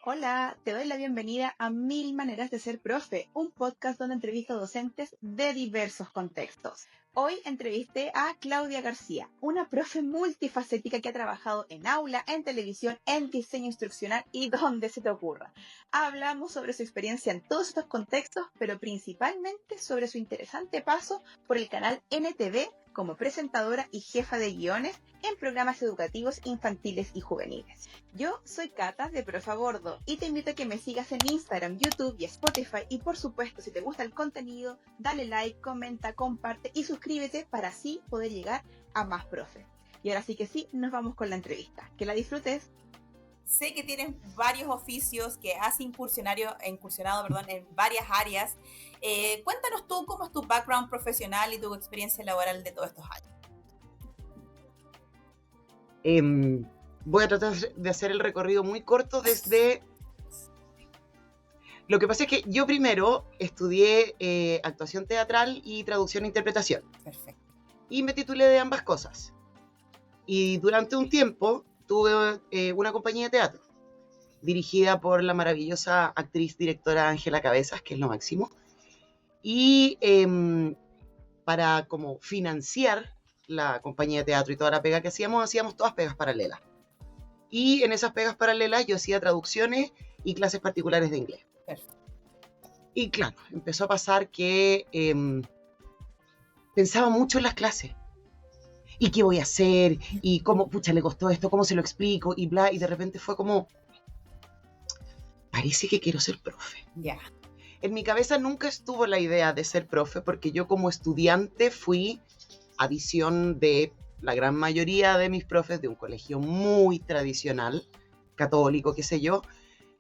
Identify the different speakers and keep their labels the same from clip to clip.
Speaker 1: Hola, te doy la bienvenida a Mil Maneras de Ser Profe, un podcast donde entrevisto a docentes de diversos contextos. Hoy entrevisté a Claudia García, una profe multifacética que ha trabajado en aula, en televisión, en diseño instruccional y donde se te ocurra. Hablamos sobre su experiencia en todos estos contextos, pero principalmente sobre su interesante paso por el canal NTV como presentadora y jefa de guiones en programas educativos infantiles y juveniles. Yo soy Cata de Profe a Bordo y te invito a que me sigas en Instagram, YouTube y Spotify, y por supuesto, si te gusta el contenido, dale like, comenta, comparte y suscríbete para así poder llegar a más profes. Y ahora sí que sí, nos vamos con la entrevista. Que la disfrutes.
Speaker 2: Sé que tienes varios oficios, que has incursionado en varias áreas. Cuéntanos tú cómo es tu background profesional y tu experiencia laboral de todos estos años.
Speaker 3: Voy a tratar de hacer el recorrido muy corto desde... Lo que pasa es que yo primero estudié actuación teatral y traducción e interpretación.
Speaker 2: Perfecto.
Speaker 3: Y me titulé de ambas cosas. Y durante un tiempo tuve una compañía de teatro dirigida por la maravillosa actriz directora Ángela Cabezas, que es lo máximo. Y para como financiar la compañía de teatro y toda la pega que hacíamos todas pegas paralelas. Y en esas pegas paralelas yo hacía traducciones y clases particulares de inglés.
Speaker 2: Perfecto.
Speaker 3: Y claro, empezó a pasar que pensaba mucho en las clases. ¿Y qué voy a hacer? ¿Y cómo, pucha, le costó esto? ¿Cómo se lo explico? Y bla, y de repente fue como, parece que quiero ser profe.
Speaker 2: Ya.
Speaker 3: En mi cabeza nunca estuvo la idea de ser profe, porque yo como estudiante fui, a visión de la gran mayoría de mis profes de un colegio muy tradicional, católico, qué sé yo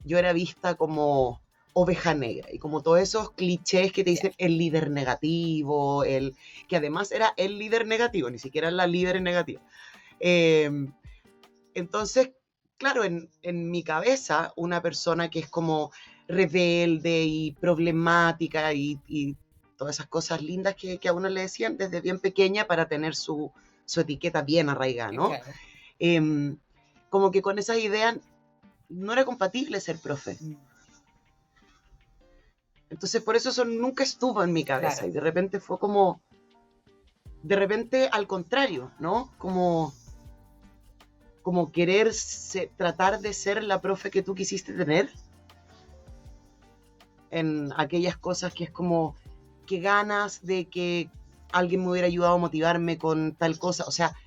Speaker 3: era vista como oveja negra y como todos esos clichés que te dicen el líder negativo, que además era el líder negativo, ni siquiera la líder negativa. Entonces, claro, en mi cabeza, una persona que es como rebelde y problemática y todas esas cosas lindas que a uno le decían desde bien pequeña para tener su etiqueta bien arraigada, ¿no?
Speaker 2: Claro.
Speaker 3: Como que con esas ideas no era compatible ser profe. Entonces por eso nunca estuvo en mi cabeza.
Speaker 2: Claro.
Speaker 3: Y de repente fue como, de repente al contrario, ¿no? Como querer tratar de ser la profe que tú quisiste tener en aquellas cosas que es como que ganas de que alguien me hubiera ayudado a motivarme con tal cosa. O sea,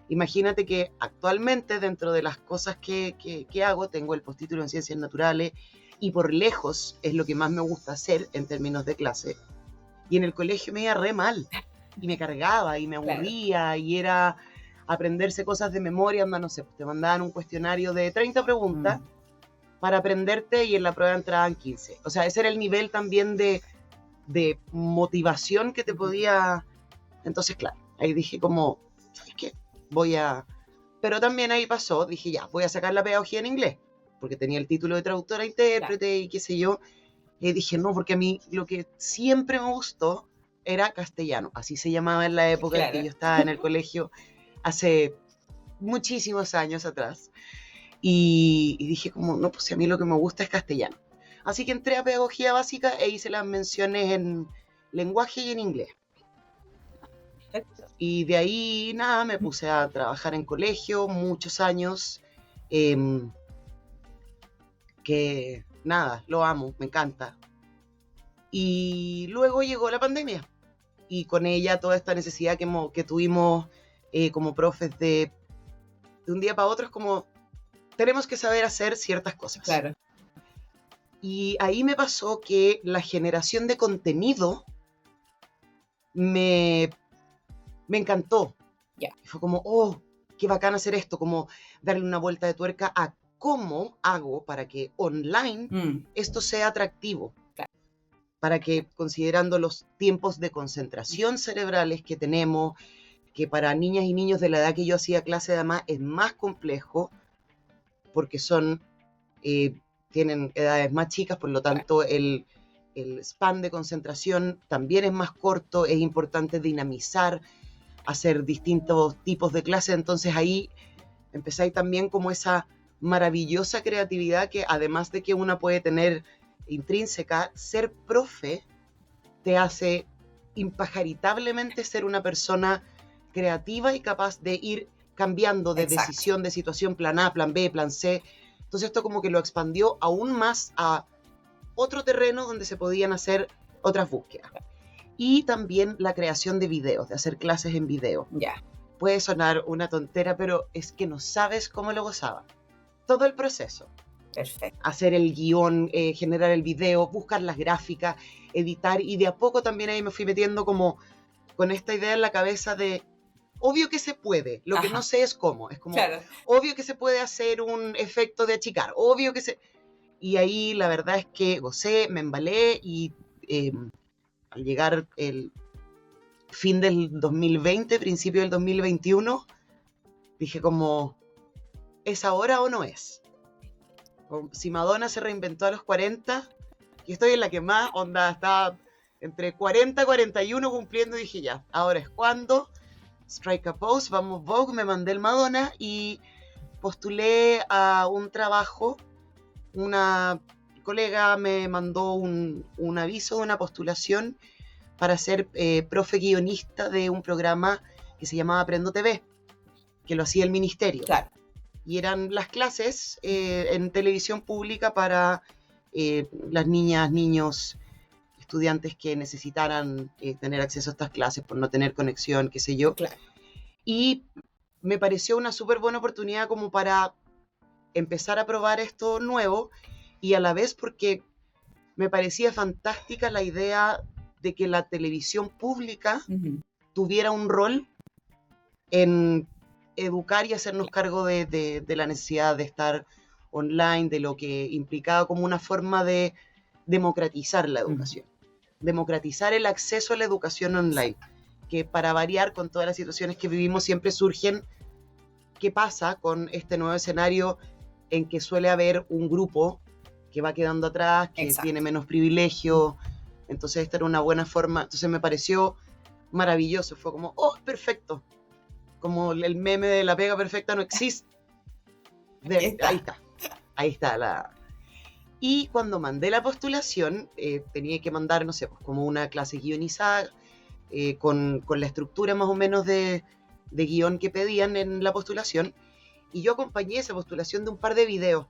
Speaker 3: imagínate que actualmente dentro de las cosas que hago tengo el postítulo en Ciencias Naturales y por lejos es lo que más me gusta hacer en términos de clase. Y en el colegio me iba re mal y me cargaba y me aburría. Claro. Y era aprenderse cosas de memoria, no sé, pues te mandaban un cuestionario de 30 preguntas para aprenderte y en la prueba entraban 15. O sea, ese era el nivel también de motivación que te podía... Entonces, claro, ahí dije como, ¿sabes qué? Pero también ahí pasó, dije ya, voy a sacar la pedagogía en inglés, porque tenía el título de traductora intérprete, claro. Y qué sé yo. Y dije, no, porque a mí lo que siempre me gustó era castellano, así se llamaba en la época, claro, en que yo estaba en el colegio hace muchísimos años atrás. Y dije como, no, pues a mí lo que me gusta es castellano. Así que entré a pedagogía básica e hice las menciones en lenguaje y en inglés. Y de ahí, nada, me puse a trabajar en colegio muchos años, que nada, lo amo, me encanta. Y luego llegó la pandemia y con ella toda esta necesidad que tuvimos como profes de un día para otro, es como, tenemos que saber hacer ciertas cosas.
Speaker 2: Claro.
Speaker 3: Y ahí me pasó que la generación de contenido me encantó.
Speaker 2: Yeah.
Speaker 3: Fue como, oh, qué bacán hacer esto, como darle una vuelta de tuerca a cómo hago para que online esto sea atractivo.
Speaker 2: Claro.
Speaker 3: Para que, considerando los tiempos de concentración cerebrales que tenemos, que para niñas y niños de la edad que yo hacía clase además es más complejo, porque tienen edades más chicas, por lo tanto el span de concentración también es más corto, es importante dinamizar, hacer distintos tipos de clases, entonces ahí empezáis también como esa maravillosa creatividad que, además de que una puede tener intrínseca, ser profe te hace impajaritablemente ser una persona creativa y capaz de ir cambiando de
Speaker 2: Exacto.
Speaker 3: decisión, de situación, plan A, plan B, plan C. Entonces esto como que lo expandió aún más a otro terreno donde se podían hacer otras búsquedas. Y también la creación de videos, de hacer clases en video.
Speaker 2: Ya.
Speaker 3: Puede sonar una tontera, pero es que no sabes cómo lo gozaba. Todo el proceso.
Speaker 2: Perfecto.
Speaker 3: Hacer el guión, generar el video, buscar las gráficas, editar, y de a poco también ahí me fui metiendo como con esta idea en la cabeza de, obvio que se puede, lo que
Speaker 2: Ajá.
Speaker 3: no sé es cómo, es como,
Speaker 2: Claro.
Speaker 3: obvio que se puede hacer un efecto de achicar, obvio que se... Y ahí la verdad es que gocé, me embalé, y al llegar el fin del 2020, principio del 2021, dije como, ¿es ahora o no es? Si Madonna se reinventó a los 40, y estoy en la que más, onda, estaba entre 40 y 41 cumpliendo, y dije ya, ahora es cuando, strike a pose, vamos Vogue, me mandé el Madonna y postulé a un trabajo. Una colega me mandó un aviso de una postulación para ser profe guionista de un programa que se llamaba Aprendo TV, que lo hacía el ministerio.
Speaker 2: Claro.
Speaker 3: Y eran las clases en televisión pública para las niñas, niños, estudiantes que necesitaran tener acceso a estas clases por no tener conexión, qué sé yo.
Speaker 2: Claro.
Speaker 3: Y me pareció una súper buena oportunidad como para empezar a probar esto nuevo, y a la vez porque me parecía fantástica la idea de que la televisión pública tuviera un rol en educar y hacernos cargo de la necesidad de estar online, de lo que implicaba como una forma de democratizar la educación, democratizar el acceso a la educación online, que para variar con todas las situaciones que vivimos siempre surgen. ¿Qué pasa con este nuevo escenario en que suele haber un grupo que va quedando atrás, que
Speaker 2: Exacto.
Speaker 3: tiene menos privilegio? Entonces esta era una buena forma, entonces me pareció maravilloso, fue como, oh, perfecto, como el meme de la pega perfecta no existe. Ahí está la... Y cuando mandé la postulación, tenía que mandar, no sé, pues como una clase guionizada, con la estructura más o menos de guión que pedían en la postulación, y yo acompañé esa postulación de un par de videos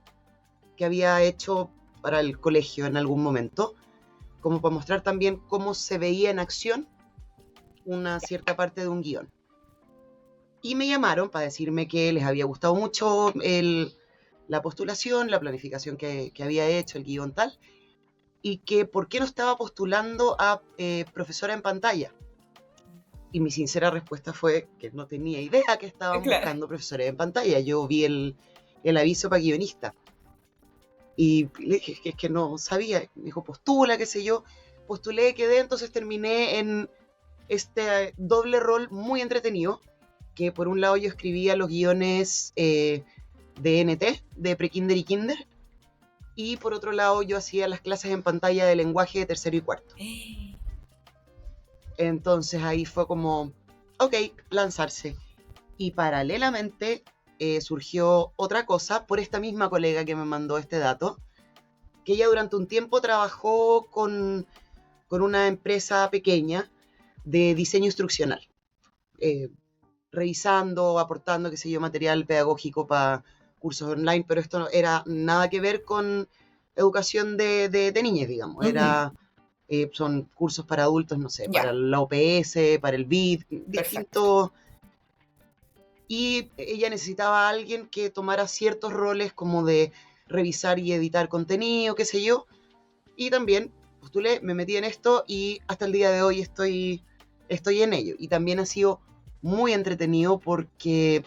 Speaker 3: que había hecho para el colegio en algún momento, como para mostrar también cómo se veía en acción una cierta parte de un guión. Y me llamaron para decirme que les había gustado mucho la postulación, la planificación que había hecho, el guión tal, y que por qué no estaba postulando a profesora en pantalla. Y mi sincera respuesta fue que no tenía idea que estaban buscando profesores en pantalla. Yo vi el aviso para guionista. Y le dije, es que no sabía. Me dijo, postula, qué sé yo. Postulé, quedé, entonces terminé en este doble rol muy entretenido, que por un lado yo escribía los guiones de NT, de prekinder y kinder, y por otro lado yo hacía las clases en pantalla de lenguaje de tercero y cuarto. Entonces ahí fue como, ok, lanzarse. Y paralelamente surgió otra cosa por esta misma colega que me mandó este dato, que ella durante un tiempo trabajó con una empresa pequeña de diseño instruccional, revisando, aportando, qué sé yo, material pedagógico para cursos online, pero esto no era nada que ver con educación de niñas, digamos. Era... son cursos para adultos, no sé, para la OPS, para el BID, distintos. Y ella necesitaba a alguien que tomara ciertos roles como de revisar y editar contenido, qué sé yo. Y también postulé, me metí en esto y hasta el día de hoy estoy en ello. Y también ha sido muy entretenido porque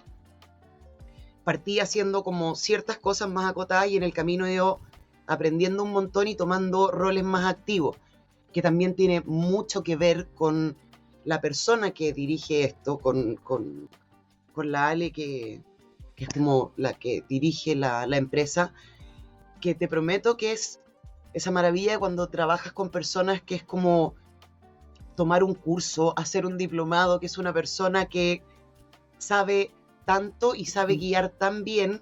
Speaker 3: partí haciendo como ciertas cosas más acotadas y en el camino he ido aprendiendo un montón y tomando roles más activos, que también tiene mucho que ver con la persona que dirige esto, con la Ale, que es como la que dirige la empresa, que te prometo que es esa maravilla cuando trabajas con personas, que es como tomar un curso, hacer un diplomado, que es una persona que sabe tanto y sabe guiar tan bien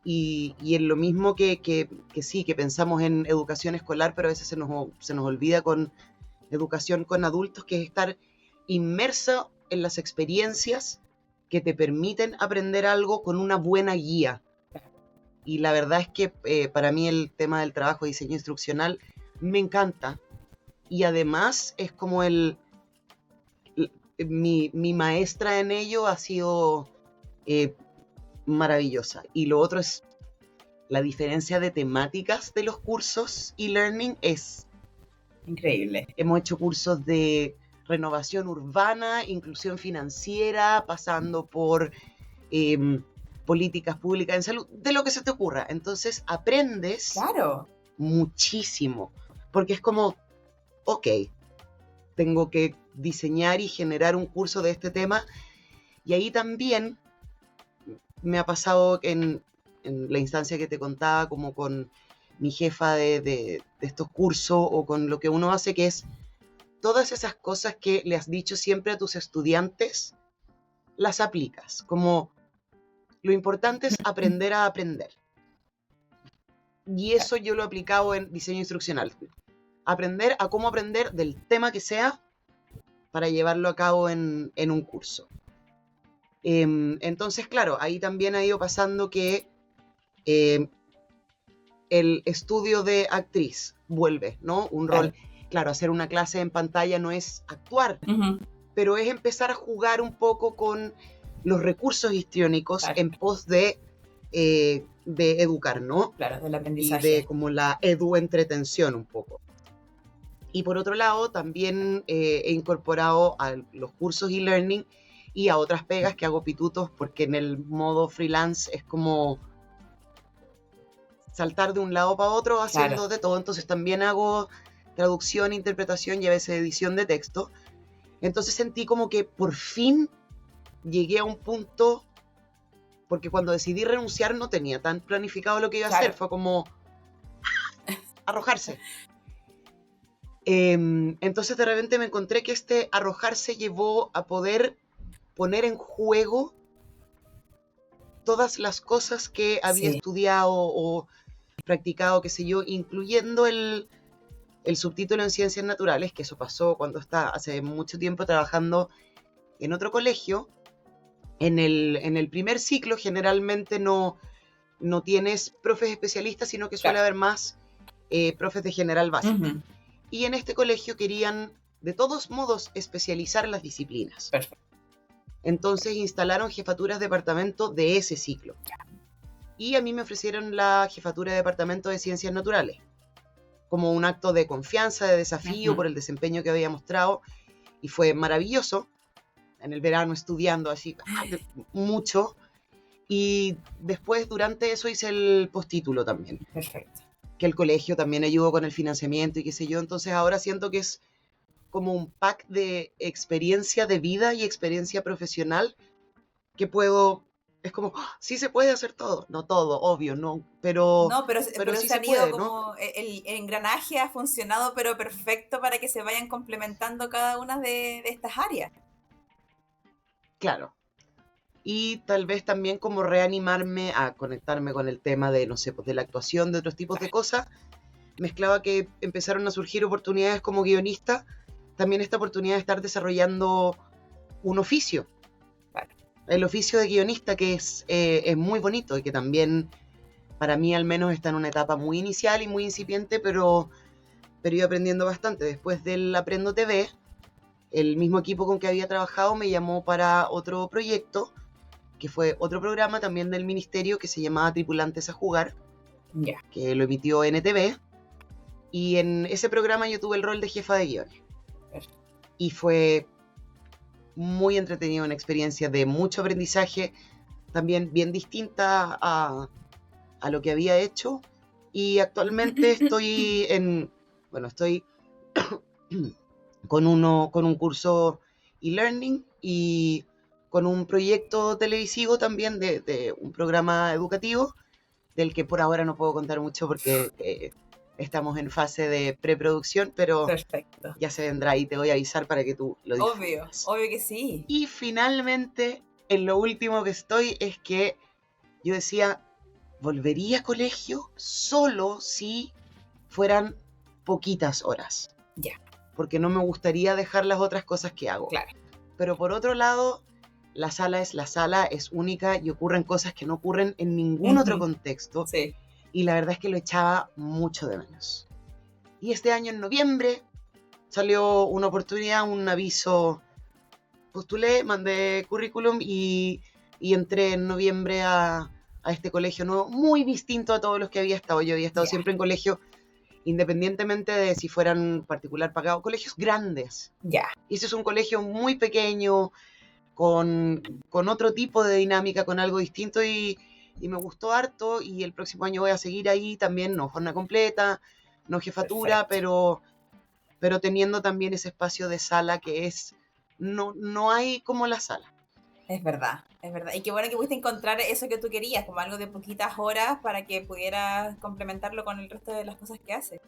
Speaker 3: y en lo mismo que sí, que pensamos en educación escolar, pero a veces se nos olvida con educación con adultos, que es estar inmerso en las experiencias que te permiten aprender algo con una buena guía. Y la verdad es que para mí el tema del trabajo de diseño instruccional me encanta. Y además es como mi maestra en ello ha sido maravillosa. Y lo otro es la diferencia de temáticas de los cursos e-learning es
Speaker 2: increíble.
Speaker 3: Hemos hecho cursos de renovación urbana, inclusión financiera, pasando por políticas públicas en salud, de lo que se te ocurra. Entonces aprendes
Speaker 2: Claro.
Speaker 3: muchísimo, porque es como, ok, tengo que diseñar y generar un curso de este tema, y ahí también me ha pasado en la instancia que te contaba, como con mi jefa de estos cursos, o con lo que uno hace, que es todas esas cosas que le has dicho siempre a tus estudiantes, las aplicas. Como lo importante es aprender a aprender. Y eso yo lo he aplicado en diseño instruccional. Aprender a cómo aprender del tema que sea para llevarlo a cabo en un curso. Entonces, claro, ahí también ha ido pasando que el estudio de actriz vuelve, ¿no? Un rol. Claro, hacer una clase en pantalla no es actuar, pero es empezar a jugar un poco con los recursos histriónicos en pos de educar, ¿no?
Speaker 2: Claro, del aprendizaje.
Speaker 3: Y de como la edu-entretención un poco. Y por otro lado, también he incorporado a los cursos e-learning y a otras pegas que hago pitutos, porque en el modo freelance es como saltar de un lado para otro haciendo de todo. Entonces también hago traducción, interpretación y a veces edición de texto. Entonces sentí como que por fin llegué a un punto, porque cuando decidí renunciar no tenía tan planificado lo que iba a hacer, fue como arrojarse. Entonces de repente me encontré que este arrojarse llevó a poder poner en juego todas las cosas que había estudiado o practicado, qué sé yo, incluyendo el subtítulo en ciencias naturales, que eso pasó cuando estaba hace mucho tiempo trabajando en otro colegio. En el primer ciclo generalmente no tienes profes especialistas, sino que suele haber más profes de general básico. Y en este colegio querían, de todos modos, especializar las disciplinas.
Speaker 2: Perfecto.
Speaker 3: Entonces instalaron jefaturas de departamento de ese ciclo. Y a mí me ofrecieron la jefatura de departamento de ciencias naturales, como un acto de confianza, de desafío por el desempeño que había mostrado. Y fue maravilloso. En el verano estudiando así mucho. Y después, durante eso, hice el postítulo también.
Speaker 2: Perfecto.
Speaker 3: Que el colegio también ayudó con el financiamiento y qué sé yo. Entonces ahora siento que es como un pack de experiencia de vida y experiencia profesional que puedo... Es como, sí se puede hacer todo. No todo, obvio, no, pero sí
Speaker 2: se
Speaker 3: se
Speaker 2: han ido
Speaker 3: puede,
Speaker 2: como,
Speaker 3: ¿no?
Speaker 2: el engranaje ha funcionado, pero perfecto para que se vayan complementando cada una de estas áreas.
Speaker 3: Claro. Y tal vez también como reanimarme a conectarme con el tema de, no sé, pues de la actuación, de otros tipos de cosas. Mezclaba que empezaron a surgir oportunidades como guionista, también esta oportunidad de estar desarrollando un oficio. El oficio de guionista, que es muy bonito y que también para mí al menos está en una etapa muy inicial y muy incipiente, pero he ido aprendiendo bastante. Después del Aprendo TV, el mismo equipo con que había trabajado me llamó para otro proyecto, que fue otro programa también del ministerio que se llamaba Tripulantes a Jugar, que lo emitió NTV, y en ese programa yo tuve el rol de jefa de guiones. Y fue muy entretenido, una experiencia de mucho aprendizaje, también bien distinta a lo que había hecho, y actualmente estoy con un curso e-learning y con un proyecto televisivo también de un programa educativo, del que por ahora no puedo contar mucho porque estamos en fase de preproducción, pero
Speaker 2: perfecto,
Speaker 3: ya se vendrá y te voy a avisar para que tú lo disfrutes.
Speaker 2: Obvio que sí.
Speaker 3: Y finalmente, en lo último que estoy es que yo decía, volvería a colegio solo si fueran poquitas horas.
Speaker 2: Ya.
Speaker 3: Porque no me gustaría dejar las otras cosas que hago.
Speaker 2: Claro.
Speaker 3: Pero por otro lado, la sala, es única y ocurren cosas que no ocurren en ningún otro contexto.
Speaker 2: Sí.
Speaker 3: Y la verdad es que lo echaba mucho de menos. Y este año en noviembre salió una oportunidad, un aviso. Postulé, mandé currículum y entré en noviembre a este colegio nuevo, muy distinto a todos los que había estado. Yo había estado siempre en colegio, independientemente de si fueran particular pagado, colegios grandes.
Speaker 2: Ya.
Speaker 3: Y ese es un colegio muy pequeño, con otro tipo de dinámica, con algo distinto y me gustó harto. Y el próximo año voy a seguir ahí también, no jornada completa, no jefatura, pero teniendo también ese espacio de sala que es, no hay como la sala.
Speaker 2: Es verdad, es verdad. Y qué bueno que pudiste encontrar eso que tú querías, como algo de poquitas horas para que pudieras complementarlo con el resto de las cosas que haces.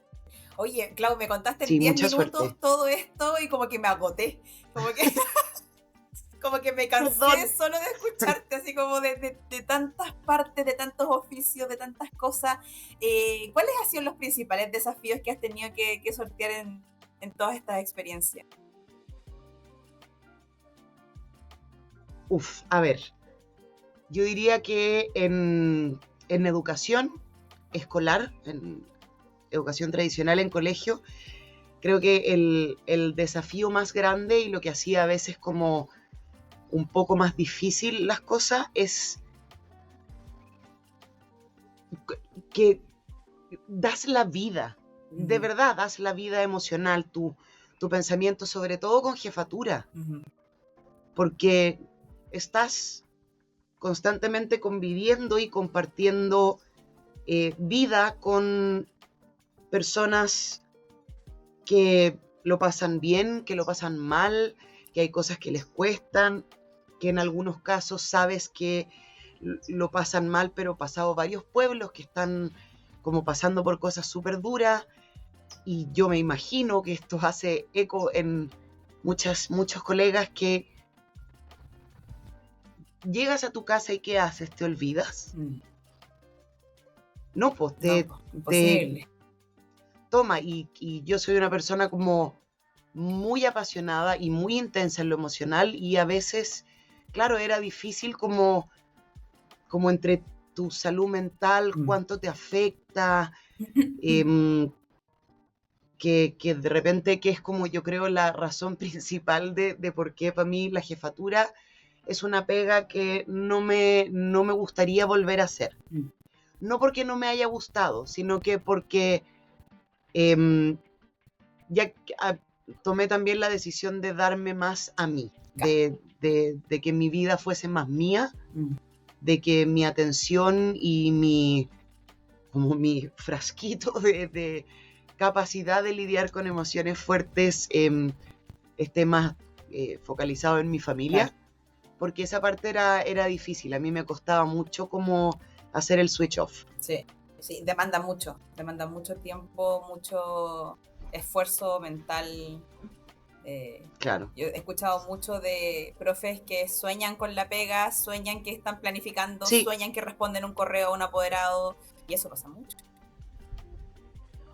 Speaker 2: Oye, Clau, me contaste en
Speaker 3: Sí,
Speaker 2: 10
Speaker 3: mucha
Speaker 2: minutos
Speaker 3: suerte.
Speaker 2: todo esto y como que me agoté. Como que, como que me cansé
Speaker 3: Perdón.
Speaker 2: solo de escucharte, así como de tantas partes, de tantos oficios, de tantas cosas. ¿Cuáles han sido los principales desafíos que has tenido que sortear en todas estas experiencias?
Speaker 3: A ver, yo diría que en educación escolar, en educación tradicional en colegio, creo que el desafío más grande y lo que hacía a veces como un poco más difícil las cosas es que das la vida, de verdad das la vida emocional, tu pensamiento, sobre todo con jefatura, porque estás constantemente conviviendo y compartiendo vida con personas que lo pasan bien, que lo pasan mal, que hay cosas que les cuestan, que en algunos casos sabes que lo pasan mal, pero pasado varios pueblos que están como pasando por cosas súper duras, y yo me imagino que esto hace eco en muchos colegas que llegas a tu casa y ¿qué haces? ¿Te olvidas? No, pues
Speaker 2: Imposible.
Speaker 3: Toma, y yo soy una persona como muy apasionada y muy intensa en lo emocional y a veces, claro, era difícil como entre tu salud mental, cuánto te afecta, que de repente, que es como yo creo la razón principal de por qué para mí la jefatura es una pega que no me gustaría volver a hacer. No porque no me haya gustado, sino que porque ya tomé también la decisión de darme más a mí, de que mi vida fuese más mía, de que mi atención y mi frasquito de capacidad de lidiar con emociones fuertes esté más focalizado en mi familia, porque esa parte era difícil. A mí me costaba mucho como hacer el switch off.
Speaker 2: Sí, demanda mucho tiempo, mucho esfuerzo mental.
Speaker 3: Claro.
Speaker 2: Yo he escuchado mucho de profes que sueñan con la pega, sueñan que están planificando, sueñan que responden un correo a un apoderado, y eso pasa mucho.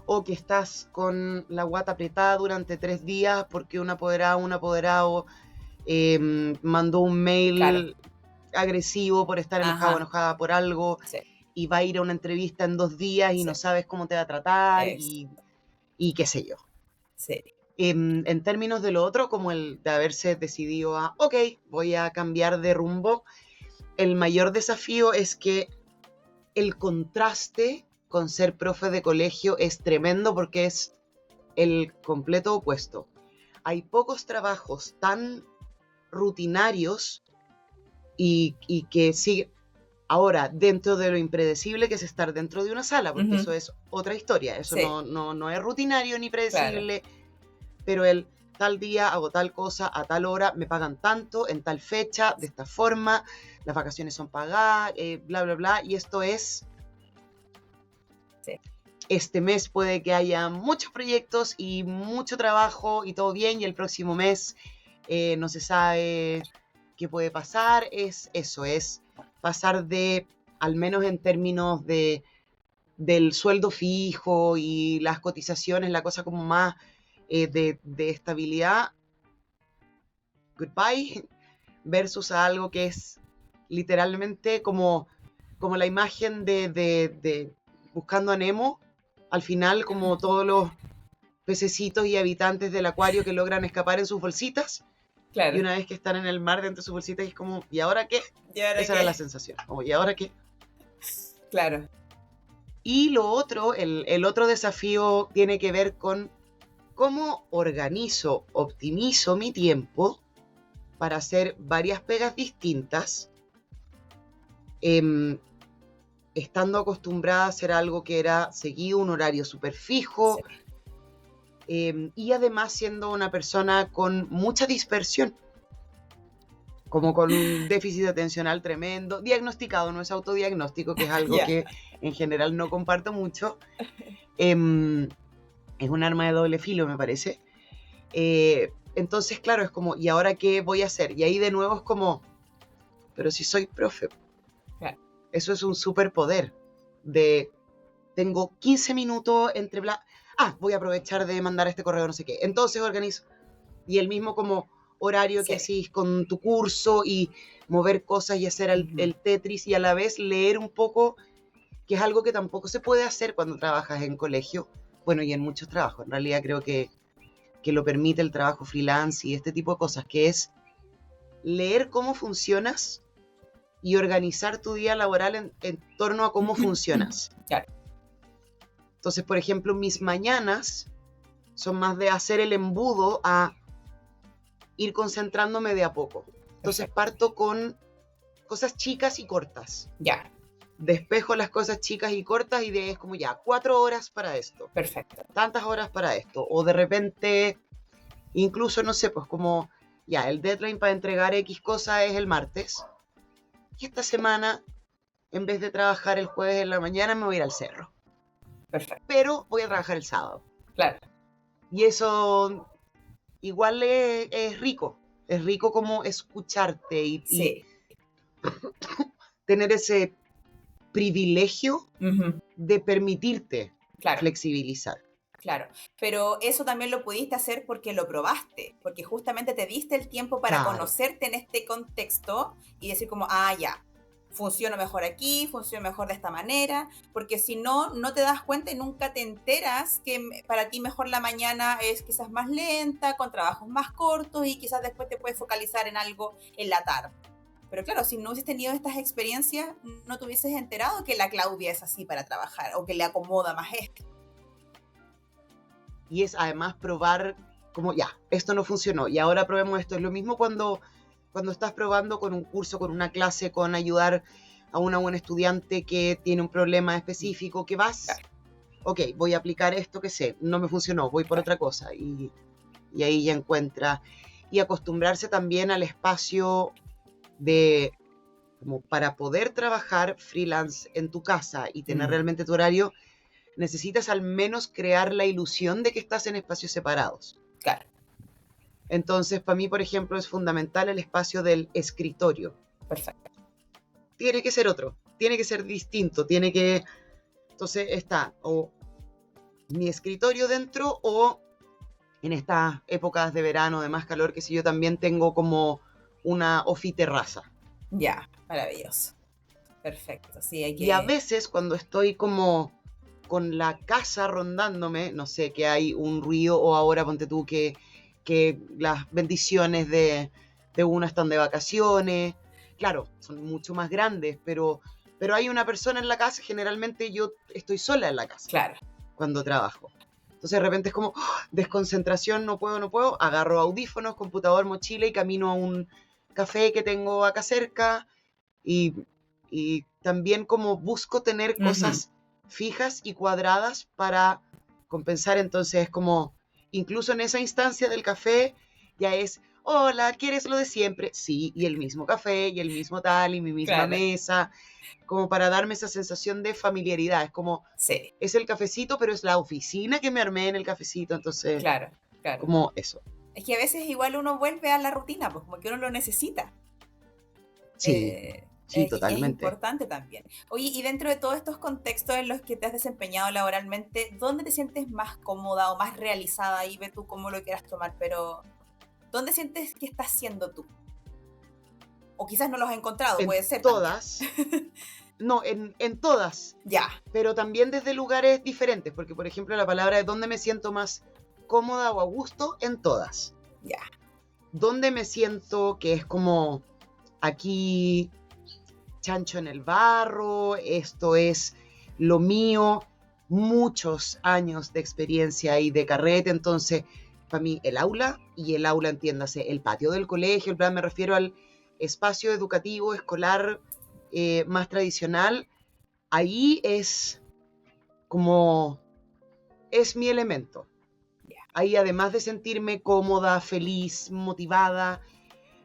Speaker 3: O que estás con la guata apretada durante 3 días porque un apoderado mandó un mail agresivo por estar enojado o enojada por algo, y va a ir a una entrevista en 2 días y no sabes cómo te va a tratar y qué sé yo. En términos de lo otro, como el de haberse decidido voy a cambiar de rumbo, el mayor desafío es que el contraste con ser profe de colegio es tremendo porque es el completo opuesto. Hay pocos trabajos tan rutinarios y que siguen. Ahora, dentro de lo impredecible que es estar dentro de una sala, porque eso es otra historia, eso no es rutinario ni predecible, pero el tal día hago tal cosa a tal hora, me pagan tanto, en tal fecha, de esta forma, las vacaciones son pagadas, bla, bla, bla, y esto es... Este mes puede que haya muchos proyectos y mucho trabajo y todo bien, y el próximo mes no se sabe qué puede pasar. Es eso, es pasar de al menos en términos del sueldo fijo y las cotizaciones, la cosa como más de estabilidad, goodbye, versus a algo que es literalmente como la imagen de Buscando a Nemo, al final como todos los pececitos y habitantes del acuario que logran escapar en sus bolsitas,
Speaker 2: Claro.
Speaker 3: y una vez que están en el mar dentro de sus bolsitas es como, ¿y ahora qué?
Speaker 2: ¿Y ahora
Speaker 3: Esa
Speaker 2: qué?
Speaker 3: era la sensación, como, ¿y ahora qué?
Speaker 2: Claro.
Speaker 3: Y lo otro, el otro desafío tiene que ver con cómo organizo, optimizo mi tiempo para hacer varias pegas distintas, estando acostumbrada a hacer algo que era seguir un horario súper fijo,
Speaker 2: Sí.
Speaker 3: y además siendo una persona con mucha dispersión, como con un déficit atencional tremendo, diagnosticado, no es autodiagnóstico, que es algo
Speaker 2: Ya.
Speaker 3: que en general no comparto mucho. Es un arma de doble filo, me parece. Entonces, claro, es como, ¿y ahora qué voy a hacer? Y ahí de nuevo es como, pero si soy profe.
Speaker 2: Claro.
Speaker 3: Eso es un superpoder de, tengo 15 minutos entre voy a aprovechar de mandar este correo, no sé qué. Entonces organizo. Y el mismo como horario que
Speaker 2: Sí.
Speaker 3: hacís con tu curso y mover cosas y hacer el Tetris y a la vez leer un poco, que es algo que tampoco se puede hacer cuando trabajas en colegio. Bueno, y en muchos trabajos. En realidad creo que lo permite el trabajo freelance y este tipo de cosas, que es leer cómo funcionas y organizar tu día laboral en torno a cómo funcionas.
Speaker 2: Claro.
Speaker 3: Entonces, por ejemplo, mis mañanas son más de hacer el embudo a ir concentrándome de a poco. Entonces parto con cosas chicas y cortas.
Speaker 2: Ya.
Speaker 3: Despejo las cosas chicas y cortas y es como ya, 4 horas para esto.
Speaker 2: Perfecto.
Speaker 3: Tantas horas para esto. O de repente, incluso, no sé, pues como ya, el deadline para entregar X cosa es el martes. Y esta semana, en vez de trabajar el jueves en la mañana, me voy a ir al cerro.
Speaker 2: Perfecto.
Speaker 3: Pero voy a trabajar el sábado.
Speaker 2: Claro.
Speaker 3: Y eso igual es rico. Es rico como escucharte y tener ese privilegio de permitirte flexibilizar.
Speaker 2: Claro, pero eso también lo pudiste hacer porque lo probaste, porque justamente te diste el tiempo para conocerte en este contexto y decir como, ya, funciona mejor aquí, funciona mejor de esta manera, porque si no, no te das cuenta y nunca te enteras que para ti mejor la mañana es quizás más lenta, con trabajos más cortos y quizás después te puedes focalizar en algo en la tarde. Pero claro, si no hubieses tenido estas experiencias, no te hubieses enterado que la Claudia es así para trabajar o que le acomoda más esto.
Speaker 3: Y es además probar como, ya, esto no funcionó y ahora probemos esto. Es lo mismo cuando estás probando con un curso, con una clase, con ayudar a una buena estudiante que tiene un problema específico, que vas, ok, voy a aplicar esto que sé, no me funcionó, voy por otra cosa. Y ahí ya encuentra. Y acostumbrarse también al espacio de, como para poder trabajar freelance en tu casa y tener realmente tu horario, necesitas al menos crear la ilusión de que estás en espacios separados.
Speaker 2: Claro.
Speaker 3: Entonces, para mí, por ejemplo, es fundamental el espacio del escritorio.
Speaker 2: Perfecto.
Speaker 3: Tiene que ser otro, tiene que ser distinto, tiene que... Entonces está o mi escritorio dentro o en estas épocas de verano, de más calor, que si yo también tengo como una ofiterraza.
Speaker 2: Ya, maravilloso. Perfecto, sí, hay que...
Speaker 3: Y a veces cuando estoy como con la casa rondándome, no sé, que hay un ruido o ahora ponte tú que las bendiciones de uno están de vacaciones, claro, son mucho más grandes, pero hay una persona en la casa, generalmente yo estoy sola en la casa.
Speaker 2: Claro.
Speaker 3: Cuando trabajo. Entonces de repente es como, desconcentración, no puedo, agarro audífonos, computador, mochila y camino a un café que tengo acá cerca y también como busco tener cosas fijas y cuadradas para compensar. Entonces como, incluso en esa instancia del café ya es, hola, ¿quieres lo de siempre? Sí, y el mismo café y el mismo tal y mi misma mesa, como para darme esa sensación de familiaridad. Es como, es el cafecito, pero es la oficina que me armé en el cafecito, entonces, como eso.
Speaker 2: Es que a veces igual uno vuelve a la rutina, pues como que uno lo necesita.
Speaker 3: Sí, Sí,
Speaker 2: Y es
Speaker 3: totalmente.
Speaker 2: importante también. Oye, y dentro de todos estos contextos en los que te has desempeñado laboralmente, ¿dónde te sientes más cómoda o más realizada? Ahí ve tú cómo lo quieras tomar, pero ¿dónde sientes que estás siendo tú? O quizás no los has encontrado,
Speaker 3: En
Speaker 2: puede ser también.
Speaker 3: todas, no, en todas,
Speaker 2: Ya,
Speaker 3: pero también desde lugares diferentes, porque por ejemplo la palabra es dónde me siento más cómoda o a gusto, en todas.
Speaker 2: ya.
Speaker 3: Dónde me siento que es como aquí chancho en el barro, esto es lo mío, muchos años de experiencia y de carrete, entonces para mí el aula, y el aula entiéndase el patio del colegio, el plan me refiero al espacio educativo escolar más tradicional, ahí es como, es mi elemento. Ahí además de sentirme cómoda, feliz, motivada,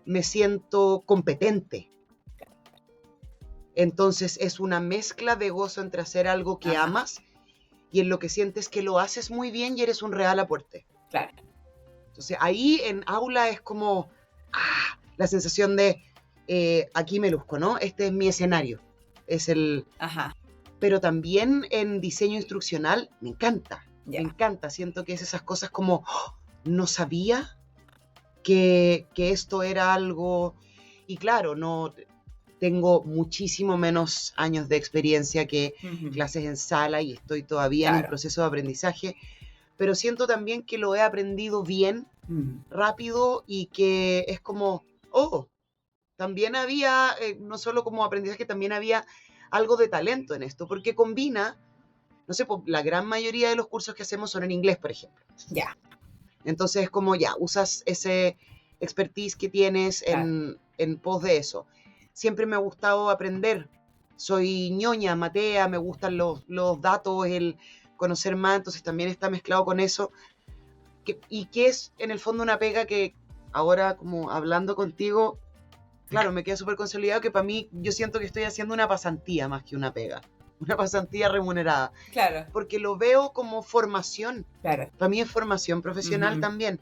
Speaker 3: me siento competente. Entonces es una mezcla de gozo entre hacer algo que
Speaker 2: Ajá.
Speaker 3: amas y en lo que sientes que lo haces muy bien y eres un real aporte.
Speaker 2: Claro.
Speaker 3: Entonces ahí en aula es como la sensación de aquí me luzco, ¿no? Este es mi escenario. Es el...
Speaker 2: Ajá.
Speaker 3: Pero también en diseño instruccional me encanta.
Speaker 2: Ya.
Speaker 3: Me encanta. Siento que es esas cosas como no sabía que esto era algo... Y claro, no... Tengo muchísimo menos años de experiencia que
Speaker 2: Ujú.
Speaker 3: clases en sala y estoy todavía en un
Speaker 2: Claro.
Speaker 3: proceso de aprendizaje, pero siento también que lo he aprendido bien, rápido y que es como, oh, también había, no solo como aprendizaje, también había algo de talento en esto, porque combina, no sé, pues, la gran mayoría de los cursos que hacemos son en inglés, por ejemplo.
Speaker 2: Ya.
Speaker 3: Entonces es como ya, usas ese expertise que tienes en pos de eso. Siempre me ha gustado aprender. Soy ñoña, matea, me gustan los datos, el conocer más, entonces también está mezclado con eso. Y que es en el fondo una pega que ahora como hablando contigo, claro, me queda súper consolidado que para mí yo siento que estoy haciendo una pasantía más que una pega. Una pasantía remunerada.
Speaker 2: Claro.
Speaker 3: Porque lo veo como formación.
Speaker 2: Claro.
Speaker 3: Para mí es formación profesional
Speaker 2: Ujú.
Speaker 3: también.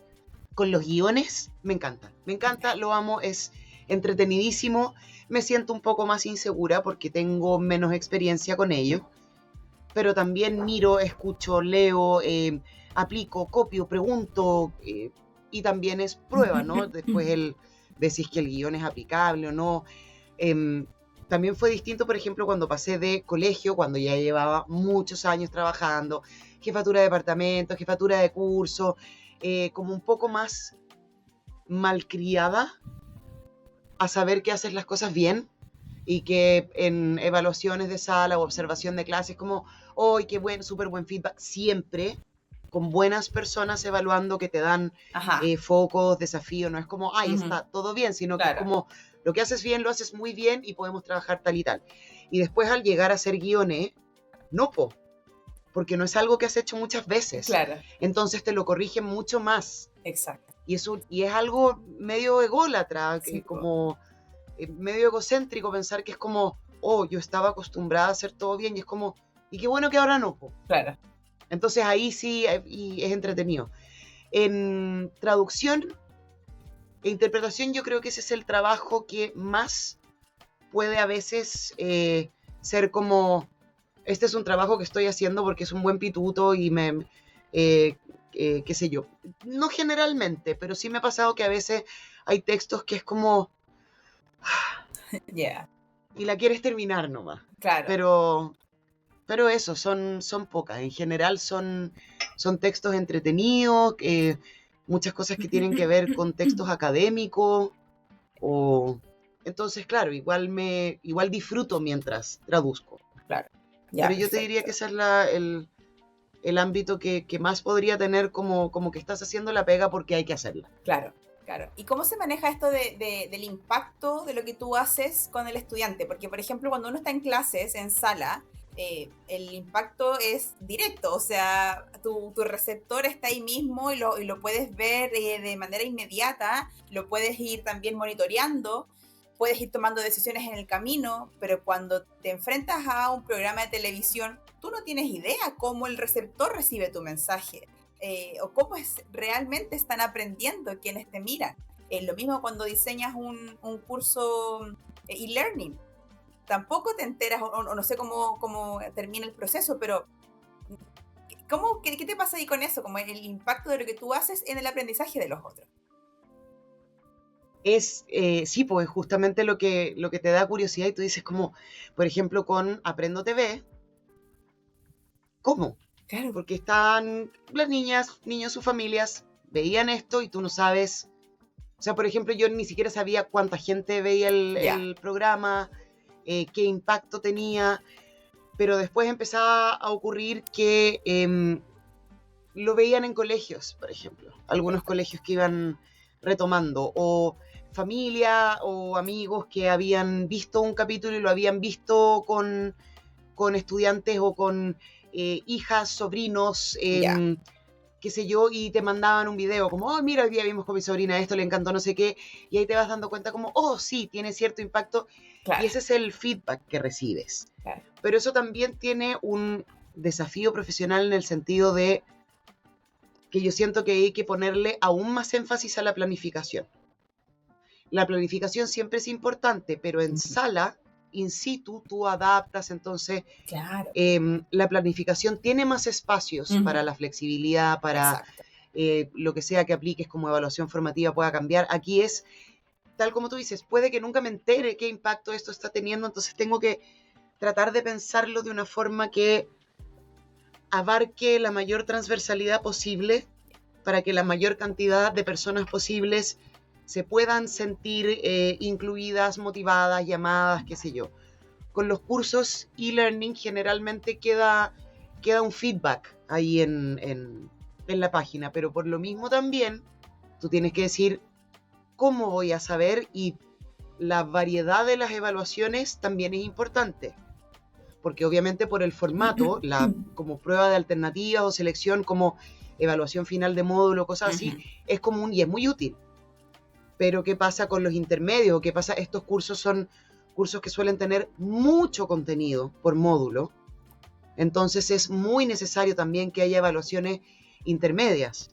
Speaker 3: Con los guiones, me encanta, lo amo, es entretenidísimo. Me siento un poco más insegura porque tengo menos experiencia con ello, pero también miro, escucho, leo, aplico, copio, pregunto, y también es prueba, ¿no? Después el de si es que el guión es aplicable o no. También fue distinto, por ejemplo, cuando pasé de colegio, cuando ya llevaba muchos años trabajando, jefatura de departamento, jefatura de curso, como un poco más malcriada a saber que haces las cosas bien y que en evaluaciones de sala o observación de clases como, ¡ay, qué buen, súper buen feedback! Siempre con buenas personas evaluando que te dan
Speaker 2: Ajá.
Speaker 3: focos, desafíos, no es como, ¡ay,
Speaker 2: Ujú.
Speaker 3: está todo bien! Sino que
Speaker 2: Claro.
Speaker 3: es como, lo que haces bien, lo haces muy bien y podemos trabajar tal y tal. Y después al llegar a hacer guiones, no, porque no es algo que has hecho muchas veces.
Speaker 2: Claro.
Speaker 3: Entonces te lo corrigen mucho más.
Speaker 2: Exacto.
Speaker 3: Y es algo medio ególatra,
Speaker 2: Sí,
Speaker 3: como medio egocéntrico pensar que es como, oh, yo estaba acostumbrada a hacer todo bien y es como, y qué bueno que ahora no, po.
Speaker 2: Claro.
Speaker 3: Entonces ahí sí y es entretenido. En traducción e interpretación yo creo que ese es el trabajo que más puede a veces ser como, este es un trabajo que estoy haciendo porque es un buen pituto y qué sé yo. No generalmente, pero sí me ha pasado que a veces hay textos que es como,
Speaker 2: Yeah.
Speaker 3: y la quieres terminar nomás.
Speaker 2: Claro.
Speaker 3: Pero eso, son pocas. En general son textos entretenidos, muchas cosas que tienen que ver con textos académicos. Entonces, claro, igual disfruto mientras traduzco.
Speaker 2: Claro. Ya,
Speaker 3: Pero yo te diría que
Speaker 2: perfecto.
Speaker 3: ese es el ámbito que más podría tener como que estás haciendo la pega porque hay que hacerla.
Speaker 2: Claro, claro. ¿Y cómo se maneja esto del impacto de lo que tú haces con el estudiante? Porque, por ejemplo, cuando uno está en clases, en sala, el impacto es directo, o sea, tu receptor está ahí mismo y lo puedes ver de manera inmediata, lo puedes ir también monitoreando, puedes ir tomando decisiones en el camino, pero cuando te enfrentas a un programa de televisión, tú no tienes idea cómo el receptor recibe tu mensaje. O cómo realmente están aprendiendo quienes te miran. Lo mismo cuando diseñas un curso e-learning. tampoco te enteras, o no sé cómo termina el proceso, pero ¿qué te pasa ahí con eso? Como el impacto de lo que tú haces en el aprendizaje de los otros.
Speaker 3: Sí, pues justamente lo que te da curiosidad y tú dices como, por ejemplo, con Aprendo TV, ¿cómo?
Speaker 2: Claro.
Speaker 3: Porque están las niñas, niños, sus familias, veían esto y tú no sabes, o sea, por ejemplo, yo ni siquiera sabía cuánta gente veía el programa, qué impacto tenía, pero después empezaba a ocurrir que lo veían en colegios, por ejemplo, algunos colegios que iban retomando, o familia o amigos que habían visto un capítulo y lo habían visto con estudiantes o con hijas, sobrinos, qué sé yo, y te mandaban un video como, oh, mira, hoy día vimos con mi sobrina esto, le encantó no sé qué, y ahí te vas dando cuenta como, oh, sí, tiene cierto impacto,
Speaker 2: Claro.
Speaker 3: Y ese es el feedback que recibes.
Speaker 2: Claro.
Speaker 3: Pero eso también tiene un desafío profesional en el sentido de que yo siento que hay que ponerle aún más énfasis a la planificación. La planificación siempre es importante, pero en sala, in situ, tú adaptas, entonces
Speaker 2: Claro.
Speaker 3: La planificación tiene más espacios para la flexibilidad, para lo que sea que apliques como evaluación formativa pueda cambiar. Aquí es, tal como tú dices, puede que nunca me entere qué impacto esto está teniendo, entonces tengo que tratar de pensarlo de una forma que abarque la mayor transversalidad posible para que la mayor cantidad de personas posibles se puedan sentir incluidas, motivadas, llamadas, qué sé yo. Con los cursos e-learning generalmente queda un feedback ahí en la página, pero por lo mismo también tú tienes que decir cómo voy a saber, y la variedad de las evaluaciones también es importante, porque obviamente por el formato, como prueba de alternativas o selección, como evaluación final de módulo, cosas así, es común y es muy útil. Pero ¿qué pasa con los intermedios? ¿Qué pasa? Estos cursos son cursos que suelen tener mucho contenido por módulo, entonces es muy necesario también que haya evaluaciones intermedias.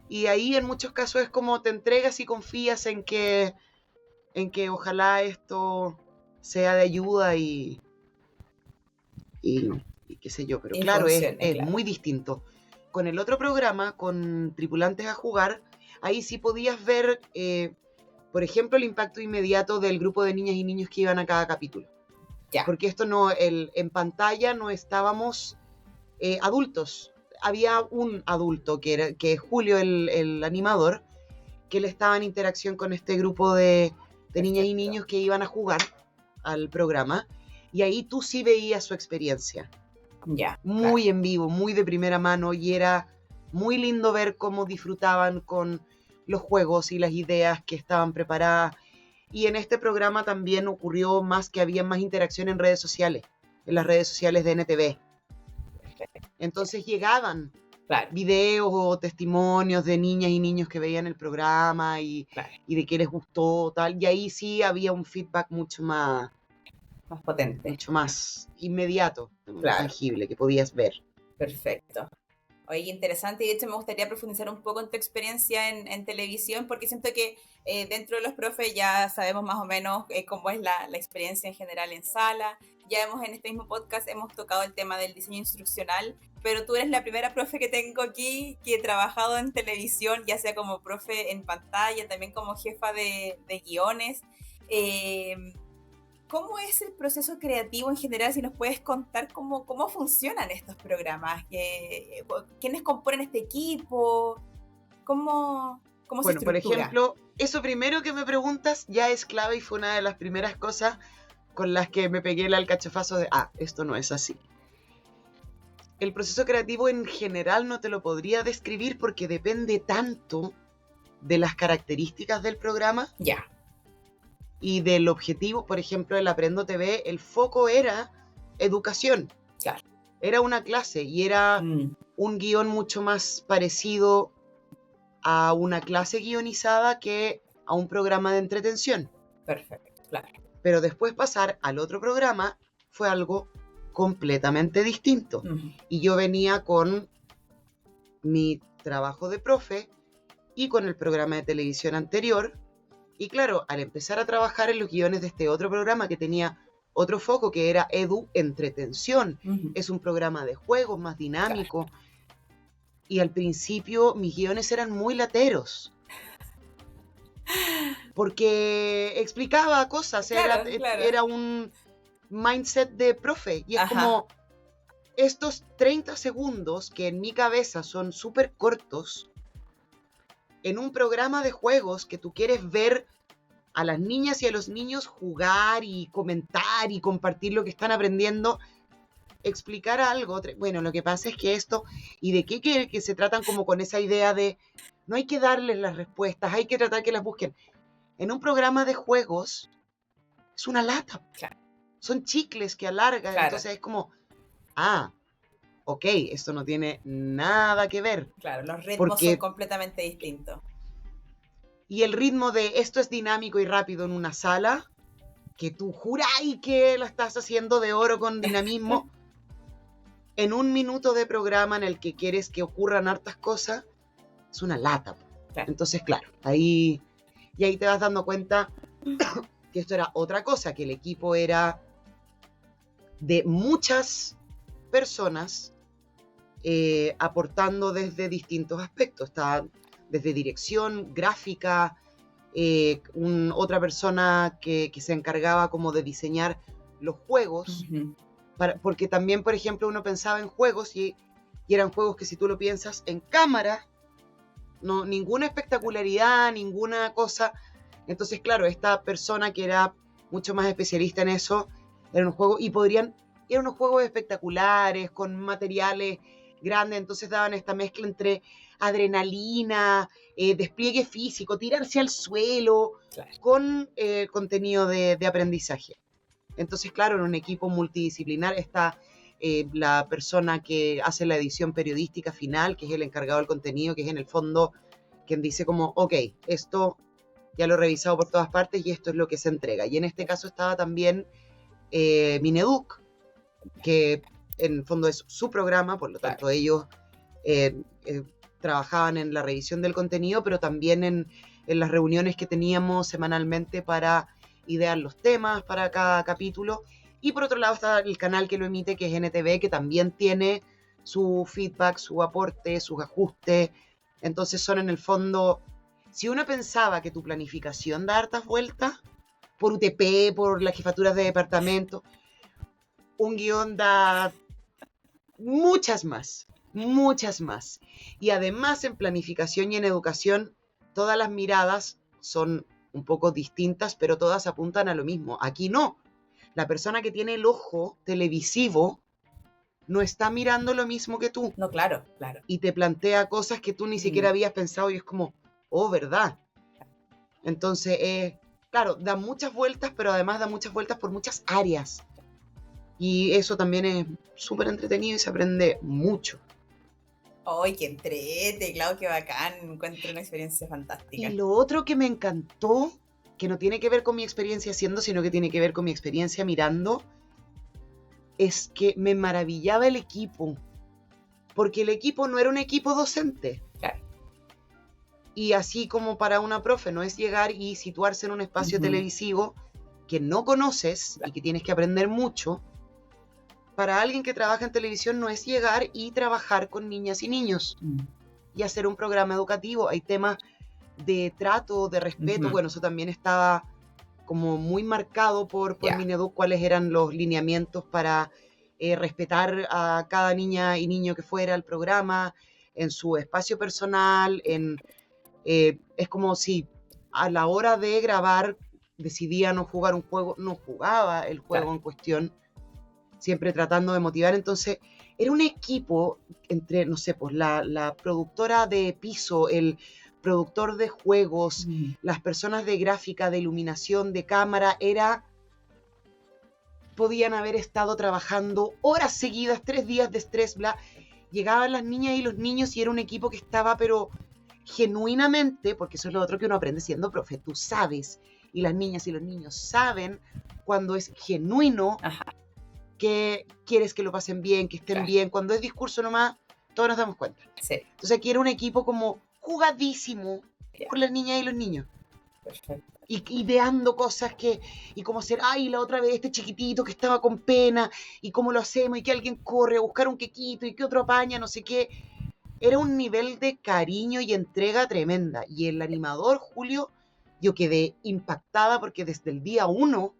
Speaker 3: Y ahí en muchos casos es como te entregas y confías en que ojalá esto sea de ayuda y qué sé yo, pero claro, es muy distinto. Con el otro programa, con Tripulantes a Jugar, ahí sí podías ver, por ejemplo, el impacto inmediato del grupo de niñas y niños que iban a cada capítulo. Porque esto no, en pantalla no estábamos adultos. Había un adulto que es Julio, el animador, que él estaba en interacción con este grupo de niñas y niños que iban a jugar al programa, y ahí tú sí veías su experiencia. Muy en vivo, muy de primera mano, y era muy lindo ver cómo disfrutaban con los juegos y las ideas que estaban preparadas. Y en este programa también ocurrió más que había más interacción en redes sociales, en las redes sociales de NTV. Entonces llegaban videos o testimonios de niñas y niños que veían el programa y de qué les gustó, tal. Y ahí sí había un feedback mucho más
Speaker 2: potente,
Speaker 3: mucho más inmediato, tangible, que podías ver.
Speaker 2: Perfecto. Oye, interesante, y de hecho me gustaría profundizar un poco en tu experiencia en televisión, porque siento que dentro de los profes ya sabemos más o menos cómo es la experiencia en general en sala. Ya en este mismo podcast hemos tocado el tema del diseño instruccional, pero tú eres la primera profe que tengo aquí que he trabajado en televisión, ya sea como profe en pantalla, también como jefa de guiones. ¿Cómo es el proceso creativo en general? Si nos puedes contar cómo funcionan estos programas, quiénes componen este equipo, cómo se estructura.
Speaker 3: Por ejemplo, eso primero que me preguntas ya es clave y fue una de las primeras cosas con las que me pegué el alcachofazo de, esto no es así. El proceso creativo en general no te lo podría describir porque depende tanto de las características del programa. Y del objetivo. Por ejemplo, el Aprendo TV, el foco era educación. Era una clase y era un guión mucho más parecido a una clase guionizada que a un programa de entretención.
Speaker 2: Perfecto, claro.
Speaker 3: Pero después pasar al otro programa fue algo completamente distinto. Y yo venía con mi trabajo de profe y con el programa de televisión anterior. Y claro, al empezar a trabajar en los guiones de este otro programa que tenía otro foco que era Edu Entretención.
Speaker 2: Ujú.
Speaker 3: Es un programa de juegos más dinámico. Y al principio mis guiones eran muy lateros. Porque explicaba cosas,
Speaker 2: Claro, claro.
Speaker 3: era un mindset de profe. Y es
Speaker 2: Ajá.
Speaker 3: como estos 30 segundos que en mi cabeza son súper cortos, en un programa de juegos que tú quieres ver a las niñas y a los niños jugar y comentar y compartir lo que están aprendiendo, explicar algo. Bueno, lo que pasa es que esto, y de qué que se tratan como con esa idea de no hay que darles las respuestas, hay que tratar que las busquen. En un programa de juegos es una lata.
Speaker 2: Claro.
Speaker 3: Son chicles que alargan,
Speaker 2: Claro.
Speaker 3: entonces es como, ok, esto no tiene nada que ver.
Speaker 2: Claro, los ritmos
Speaker 3: Porque-
Speaker 2: son completamente distintos.
Speaker 3: Y el ritmo de esto es dinámico y rápido en una sala, que tú juráis que la estás haciendo de oro con dinamismo, en un minuto de programa en el que quieres que ocurran hartas cosas, es una lata.
Speaker 2: Claro.
Speaker 3: Entonces, claro, ahí te vas dando cuenta que esto era otra cosa, que el equipo era de muchas personas aportando desde distintos aspectos. Estaba desde dirección, gráfica, otra persona que se encargaba como de diseñar los juegos,
Speaker 2: Ujú.
Speaker 3: porque también, por ejemplo, uno pensaba en juegos y eran juegos que si tú lo piensas en cámara, no, ninguna espectacularidad, ninguna cosa. Entonces, claro, esta persona que era mucho más especialista en eso, era un juego, eran unos juegos espectaculares, con materiales grandes, entonces daban esta mezcla entre adrenalina, despliegue físico, tirarse al suelo,
Speaker 2: Claro.
Speaker 3: con contenido de aprendizaje. Entonces, claro, en un equipo multidisciplinar está la persona que hace la edición periodística final, que es el encargado del contenido, que es en el fondo quien dice como, ok, esto ya lo he revisado por todas partes y esto es lo que se entrega. Y en este caso estaba también Mineduc, que en el fondo es su programa, por lo tanto ellos trabajaban en la revisión del contenido, pero también en las reuniones que teníamos semanalmente para idear los temas para cada capítulo. Y por otro lado está el canal que lo emite, que es NTV, que también tiene su feedback, su aporte, sus ajustes. Entonces son en el fondo, si uno pensaba que tu planificación da hartas vueltas, por UTP, por las jefaturas de departamento, un guión da muchas más. Y además en planificación y en educación, todas las miradas son un poco distintas, pero todas apuntan a lo mismo. Aquí no. La persona que tiene el ojo televisivo no está mirando lo mismo que tú.
Speaker 2: No, claro, claro.
Speaker 3: Y te plantea cosas que tú ni siquiera habías pensado y es como, oh, ¿verdad? Entonces, claro, da muchas vueltas, pero además da muchas vueltas por muchas áreas. Y eso también es súper entretenido y se aprende mucho.
Speaker 2: ¡Ay, qué entrete! Claro, qué bacán. Encuentro una experiencia fantástica.
Speaker 3: Y lo otro que me encantó, que no tiene que ver con mi experiencia haciendo, sino que tiene que ver con mi experiencia mirando, es que me maravillaba el equipo. Porque el equipo no era un equipo docente.
Speaker 2: Claro.
Speaker 3: Y así como para una profe, no es llegar y situarse en un espacio televisivo que no conoces y que tienes que aprender mucho. Para alguien que trabaja en televisión no es llegar y trabajar con niñas y niños y hacer un programa educativo. Hay temas de trato, de respeto. Bueno, eso también estaba como muy marcado por Mineduc, cuáles eran los lineamientos para respetar a cada niña y niño que fuera al programa, en su espacio personal. Es como si a la hora de grabar decidía no jugar un juego, no jugaba el juego en cuestión, siempre tratando de motivar. Entonces era un equipo entre, no sé, pues la productora de piso, el productor de juegos, las personas de gráfica, de iluminación, de cámara, podían haber estado trabajando horas seguidas, 3 días de estrés, bla. Llegaban las niñas y los niños y era un equipo que estaba, pero genuinamente, porque eso es lo otro que uno aprende siendo profe, tú sabes, y las niñas y los niños saben cuando es genuino, que quieres que lo pasen bien, que estén bien. Cuando es discurso nomás, todos nos damos cuenta.
Speaker 2: Sí.
Speaker 3: Entonces aquí era un equipo como jugadísimo por las niñas y los niños.
Speaker 2: Perfecto.
Speaker 3: Y ideando cosas y como ser, ay, la otra vez este chiquitito que estaba con pena, y cómo lo hacemos, y que alguien corre a buscar un quequito, y que otro apaña, no sé qué. Era un nivel de cariño y entrega tremenda. Y el animador, Julio, yo quedé impactada porque desde el día 1,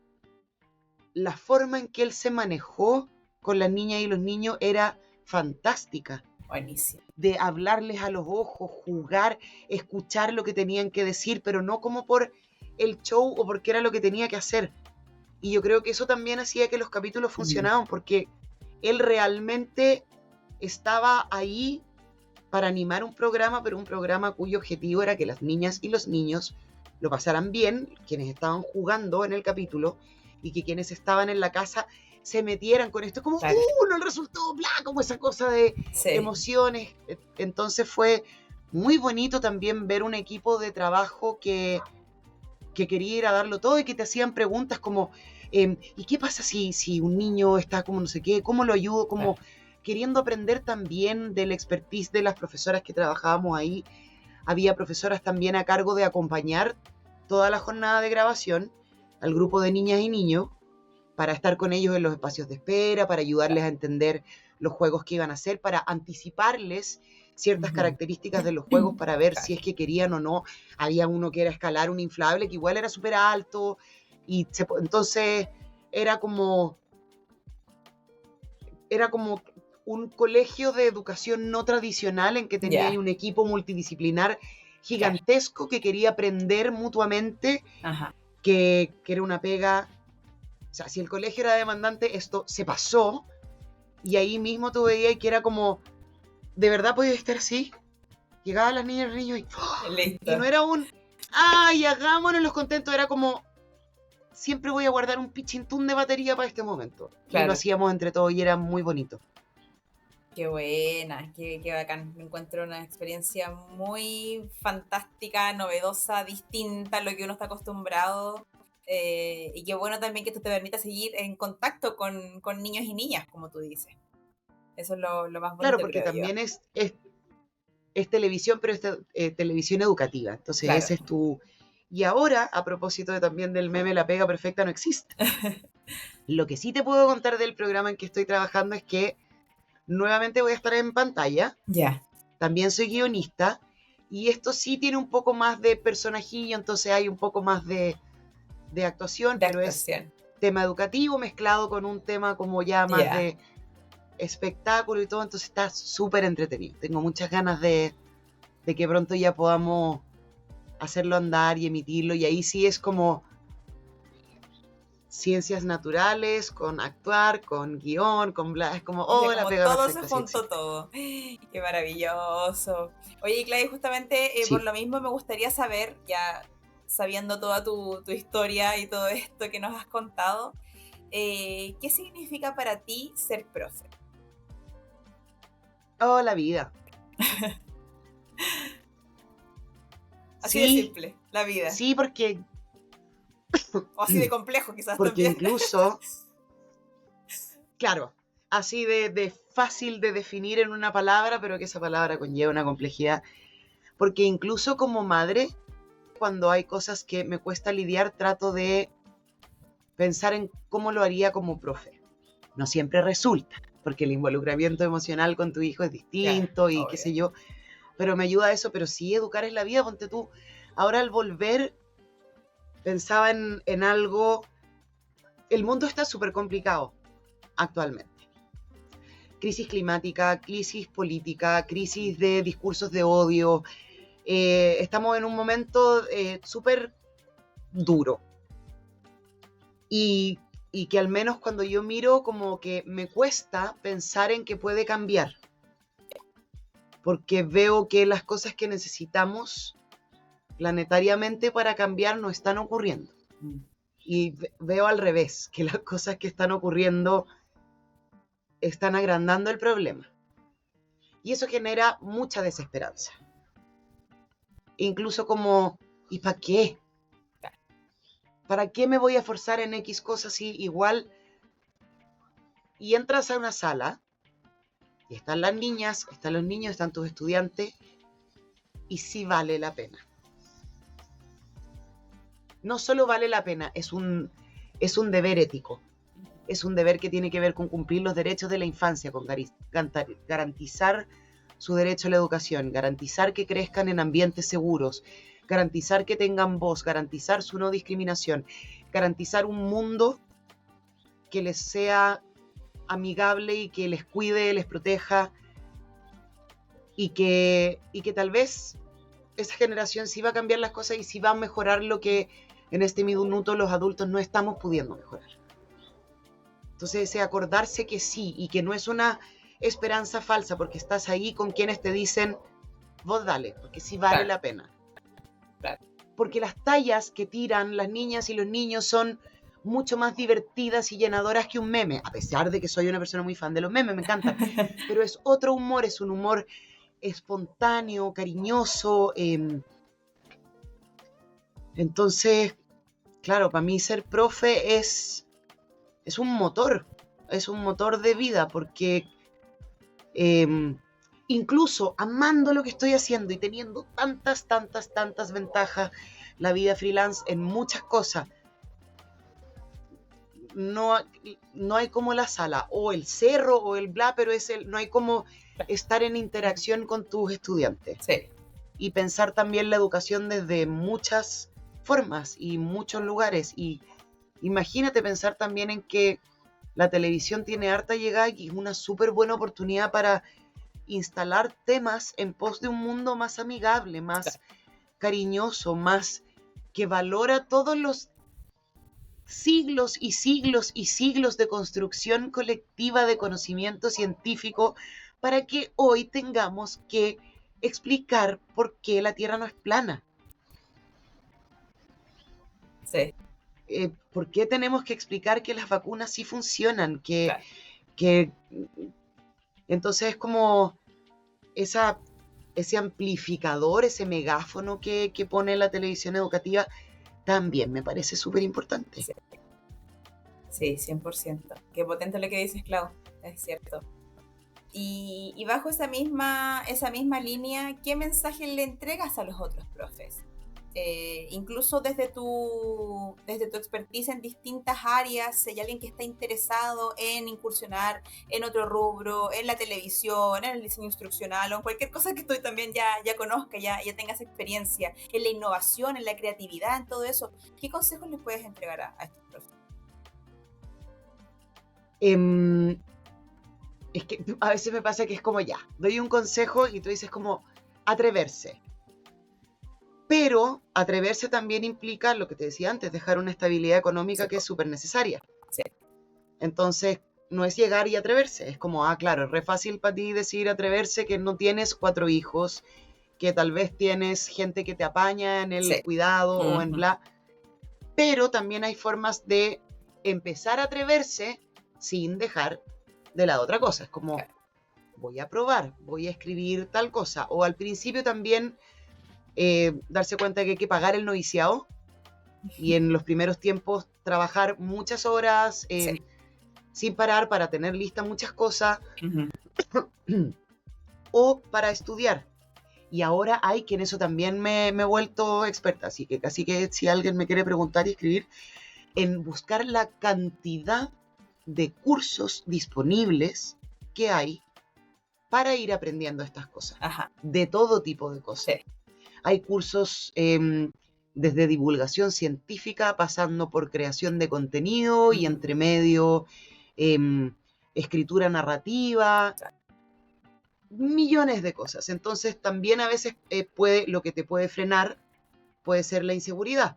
Speaker 3: la forma en que él se manejó con las niñas y los niños era fantástica.
Speaker 2: Buenísimo.
Speaker 3: De hablarles a los ojos, jugar, escuchar lo que tenían que decir, pero no como por el show o porque era lo que tenía que hacer. Y yo creo que eso también hacía que los capítulos funcionaban, porque él realmente estaba ahí para animar un programa, pero un programa cuyo objetivo era que las niñas y los niños lo pasaran bien, quienes estaban jugando en el capítulo, y que quienes estaban en la casa se metieran con esto, como,
Speaker 2: Claro.
Speaker 3: no le resultó, bla, como esa cosa de
Speaker 2: Sí.
Speaker 3: emociones. Entonces fue muy bonito también ver un equipo de trabajo que quería ir a darlo todo y que te hacían preguntas como, ¿y qué pasa si un niño está como no sé qué? ¿Cómo lo ayudo? Como queriendo aprender también del expertise de las profesoras que trabajábamos ahí. Había profesoras también a cargo de acompañar toda la jornada de grabación al grupo de niñas y niños para estar con ellos en los espacios de espera, para ayudarles a entender los juegos que iban a hacer, para anticiparles ciertas características de los juegos para ver si es que querían o no. Había uno que era escalar un inflable, que igual era súper alto, y entonces era como un colegio de educación no tradicional en que tenía ahí un equipo multidisciplinar gigantesco que quería aprender mutuamente, que era una pega. O sea, si el colegio era demandante, esto se pasó, y ahí mismo tú veías que era como, ¿de verdad podía estar así? Llegaban las niñas y los niños y no era un, ¡ay, hagámonos los contentos! Era como, siempre voy a guardar un pichintún de batería para este momento. Claro. Y lo hacíamos entre todos y era muy bonito.
Speaker 2: Qué buena, qué bacán. Me encuentro una experiencia muy fantástica, novedosa, distinta a lo que uno está acostumbrado. Y qué bueno también que esto te permita seguir en contacto con niños y niñas, como tú dices. Eso es lo más bonito.
Speaker 3: Claro, porque también es televisión, pero es televisión educativa. Entonces ese es tu... Y ahora, a propósito también del meme La Pega Perfecta no existe. Lo que sí te puedo contar del programa en que estoy trabajando es que nuevamente voy a estar en pantalla. También soy guionista. Y esto sí tiene un poco más de personajillo, entonces hay un poco más de actuación, pero es tema educativo mezclado con un tema como ya más de espectáculo y todo, entonces está súper entretenido. Tengo muchas ganas de que pronto ya podamos hacerlo andar y emitirlo, y ahí sí es como ciencias naturales, con actuar, con guión, con bla, es como, la pega
Speaker 2: todo
Speaker 3: perfecta,
Speaker 2: se juntó todo. Qué maravilloso. Oye, Claudia, justamente por lo mismo me gustaría saber, ya sabiendo toda tu historia y todo esto que nos has contado, ¿qué significa para ti ser profe?
Speaker 3: La vida.
Speaker 2: Así de simple, la vida.
Speaker 3: Sí, porque...
Speaker 2: O así de complejo, quizás
Speaker 3: porque
Speaker 2: también.
Speaker 3: Incluso, claro, así de fácil de definir en una palabra, pero que esa palabra conlleva una complejidad. Porque incluso como madre, cuando hay cosas que me cuesta lidiar, trato de pensar en cómo lo haría como profe. No siempre resulta, porque el involucramiento emocional con tu hijo es distinto y qué sé yo, pero me ayuda a eso. Pero sí, educar es la vida. Ponte tú, ahora al volver pensaba en algo. El mundo está súper complicado actualmente. Crisis climática, crisis política, crisis de discursos de odio. Estamos en un momento súper duro. Y que al menos cuando yo miro, como que me cuesta pensar en que puede cambiar. Porque veo que las cosas que necesitamos planetariamente para cambiar no están ocurriendo. Y veo al revés, que las cosas que están ocurriendo están agrandando el problema. Y eso genera mucha desesperanza. Incluso como, ¿y para qué? ¿Para qué me voy a forzar en X cosas si igual? Y entras a una sala, y están las niñas, están los niños, están tus estudiantes, y sí vale la pena. no solo vale la pena, es un deber ético. Es un deber que tiene que ver con cumplir los derechos de la infancia, con garantizar su derecho a la educación, garantizar que crezcan en ambientes seguros, garantizar que tengan voz, garantizar su no discriminación, garantizar un mundo que les sea amigable y que les cuide, les proteja, y que tal vez esa generación sí va a cambiar las cosas y sí va a mejorar lo que en este minuto los adultos no estamos pudiendo mejorar. Entonces, ese acordarse que sí, y que no es una esperanza falsa, porque estás ahí con quienes te dicen, vos dale, porque sí vale la pena. Porque las tallas que tiran las niñas y los niños son mucho más divertidas y llenadoras que un meme, a pesar de que soy una persona muy fan de los memes, me encantan, pero es otro humor, es un humor espontáneo, cariñoso. Entonces, claro, para mí ser profe es un motor de vida, porque incluso amando lo que estoy haciendo y teniendo tantas ventajas, la vida freelance en muchas cosas, no hay como la sala, o el cerro, o el bla, pero no hay como estar en interacción con tus estudiantes.
Speaker 2: Sí.
Speaker 3: Y pensar también la educación desde muchas formas y muchos lugares. Y imagínate pensar también en que la televisión tiene harta llegada y es una súper buena oportunidad para instalar temas en pos de un mundo más amigable, más cariñoso, más que valora todos los siglos y siglos y siglos de construcción colectiva de conocimiento científico, para que hoy tengamos que explicar por qué la Tierra no es plana.
Speaker 2: Sí.
Speaker 3: ¿Por qué tenemos que explicar que las vacunas sí funcionan?
Speaker 2: Claro.
Speaker 3: Entonces es como ese amplificador, ese megáfono que pone la televisión educativa, también me parece súper importante.
Speaker 2: Sí, 100%. Qué potente lo que dices, Clau, es cierto. Y bajo esa misma línea, ¿qué mensaje le entregas a los otros profes? Incluso desde tu expertise en distintas áreas, si hay alguien que está interesado en incursionar en otro rubro, en la televisión, en el diseño instruccional o en cualquier cosa que tú también ya conozcas, ya tengas experiencia, en la innovación, en la creatividad, en todo eso, ¿qué consejos les puedes entregar a estos profes?
Speaker 3: Es que a veces me pasa que es como ya, doy un consejo y tú dices como atreverse. Pero atreverse también implica lo que te decía antes, dejar una estabilidad económica que es súper necesaria.
Speaker 2: Sí.
Speaker 3: Entonces, no es llegar y atreverse. Es como, claro, es re fácil para ti decir atreverse que no tienes 4 hijos, que tal vez tienes gente que te apaña en el cuidado o en bla. Pero también hay formas de empezar a atreverse sin dejar de lado otra cosa. Es como, voy a probar, voy a escribir tal cosa. O al principio también darse cuenta de que hay que pagar el noviciado y en los primeros tiempos trabajar muchas horas sin parar para tener listas muchas cosas o para estudiar. Y ahora hay que en eso también me he vuelto experta, así que si alguien me quiere preguntar y escribir, en buscar la cantidad de cursos disponibles que hay para ir aprendiendo estas cosas.
Speaker 2: Ajá.
Speaker 3: De todo tipo de cosas. Sí. Hay cursos desde divulgación científica, pasando por creación de contenido y entre medio escritura narrativa, millones de cosas. Entonces también a veces lo que te puede frenar puede ser la inseguridad.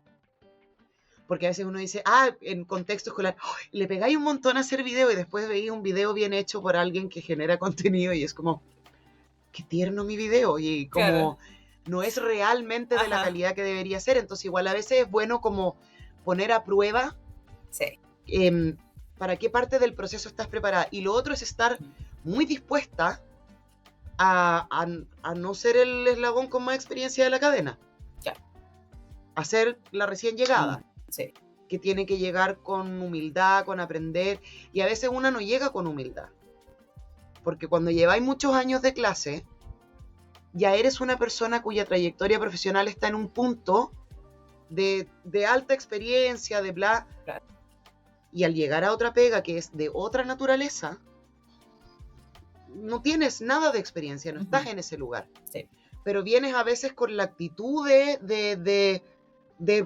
Speaker 3: Porque a veces uno dice, en contexto escolar, le pegáis un montón a hacer video y después veis un video bien hecho por alguien que genera contenido y es como, qué tierno mi video. Y como no es realmente de la calidad que debería ser. Entonces igual a veces es bueno como poner a prueba para qué parte del proceso estás preparada. Y lo otro es estar muy dispuesta a no ser el eslabón con más experiencia de la cadena. A ser la recién llegada.
Speaker 2: Sí.
Speaker 3: Que tiene que llegar con humildad, con aprender, y a veces una no llega con humildad, porque cuando lleváis muchos años de clase, ya eres una persona cuya trayectoria profesional está en un punto de alta experiencia, de bla.
Speaker 2: Claro.
Speaker 3: Y al llegar a otra pega que es de otra naturaleza, no tienes nada de experiencia, no estás en ese lugar.
Speaker 2: Sí.
Speaker 3: Pero vienes a veces con la actitud de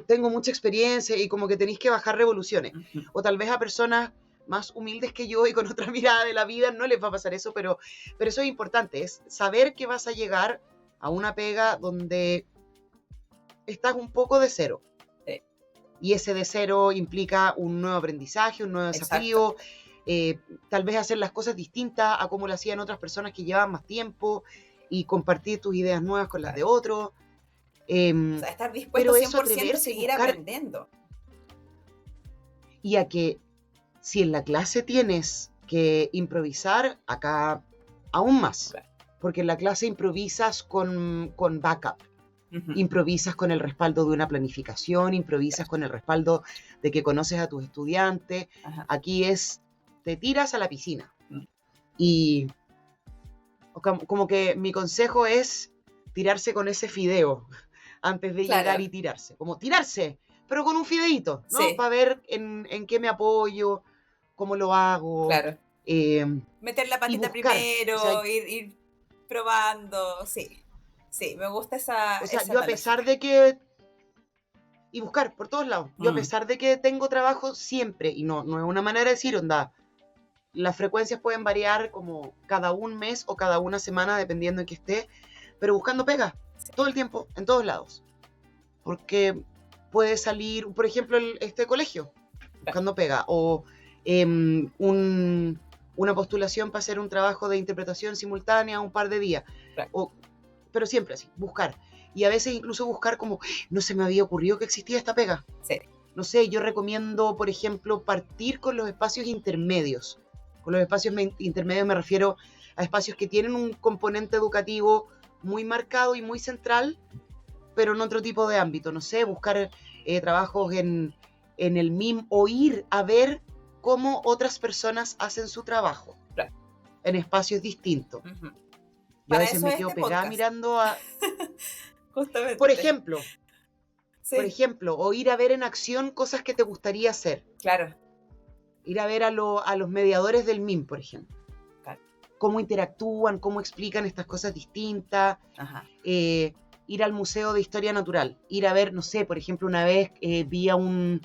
Speaker 3: tengo mucha experiencia y como que tenéis que bajar revoluciones. O tal vez a personas más humildes que yo y con otra mirada de la vida no les va a pasar eso, pero eso es importante, es saber que vas a llegar a una pega donde estás un poco de cero.
Speaker 2: Sí.
Speaker 3: Y ese de cero implica un nuevo aprendizaje, un nuevo desafío, tal vez hacer las cosas distintas a como lo hacían otras personas que llevaban más tiempo y compartir tus ideas nuevas con las de otros.
Speaker 2: O sea, estar dispuesto
Speaker 3: pero eso
Speaker 2: 100% a
Speaker 3: atreverse y
Speaker 2: seguir
Speaker 3: buscar-
Speaker 2: aprendiendo.
Speaker 3: Y a que si en la clase tienes que improvisar, acá aún más.
Speaker 2: Claro.
Speaker 3: Porque en la clase improvisas con backup,
Speaker 2: Ujú.
Speaker 3: improvisas con el respaldo de una planificación, improvisas con el respaldo de que conoces a tus estudiantes.
Speaker 2: Ajá.
Speaker 3: Aquí te tiras a la piscina.
Speaker 2: Mm.
Speaker 3: Y como que mi consejo es tirarse con ese fideo antes de
Speaker 2: Claro.
Speaker 3: llegar y tirarse. Como tirarse, pero con un fideíto, ¿no?
Speaker 2: Sí.
Speaker 3: Para ver en qué me apoyo, cómo lo hago.
Speaker 2: Claro.
Speaker 3: eh,
Speaker 2: Meter la patita
Speaker 3: buscar,
Speaker 2: primero,
Speaker 3: o sea,
Speaker 2: ir probando, sí. Sí, me gusta esa
Speaker 3: o sea,
Speaker 2: esa
Speaker 3: yo a pesar de que... Y buscar por todos lados. Yo a
Speaker 2: Mm.
Speaker 3: pesar de que tengo trabajo siempre, y no es una manera de decir, onda, las frecuencias pueden variar como cada un mes o cada una semana, dependiendo en que esté, pero buscando pega,
Speaker 2: Sí.
Speaker 3: todo el tiempo, en todos lados. Porque puede salir, por ejemplo, este colegio, buscando pega, o una postulación para hacer un trabajo de interpretación simultánea un par de días.
Speaker 2: Claro.
Speaker 3: Pero siempre así, buscar. Y a veces incluso buscar como, no se me había ocurrido que existía esta pega.
Speaker 2: Sí.
Speaker 3: No sé, yo recomiendo, por ejemplo, partir con los espacios intermedios. Con los espacios intermedios me refiero a espacios que tienen un componente educativo muy marcado y muy central, pero en otro tipo de ámbito. No sé, buscar trabajos en el MIM o ir a ver cómo otras personas hacen su trabajo.
Speaker 2: Claro.
Speaker 3: En espacios distintos.
Speaker 2: Ujú.
Speaker 3: Yo a
Speaker 2: Para
Speaker 3: veces
Speaker 2: eso
Speaker 3: me
Speaker 2: es
Speaker 3: quedo
Speaker 2: este
Speaker 3: pegada
Speaker 2: podcast.
Speaker 3: mirando a...
Speaker 2: Justamente.
Speaker 3: Por ejemplo,
Speaker 2: Sí,
Speaker 3: por ejemplo, o ir a ver en acción cosas que te gustaría hacer.
Speaker 2: claro.
Speaker 3: Ir a ver a los mediadores del MIM, por ejemplo.
Speaker 2: Claro.
Speaker 3: Cómo interactúan, cómo explican estas cosas distintas.
Speaker 2: Ajá.
Speaker 3: Ir al Museo de Historia Natural. Ir a ver, no sé, por ejemplo, una vez vi a un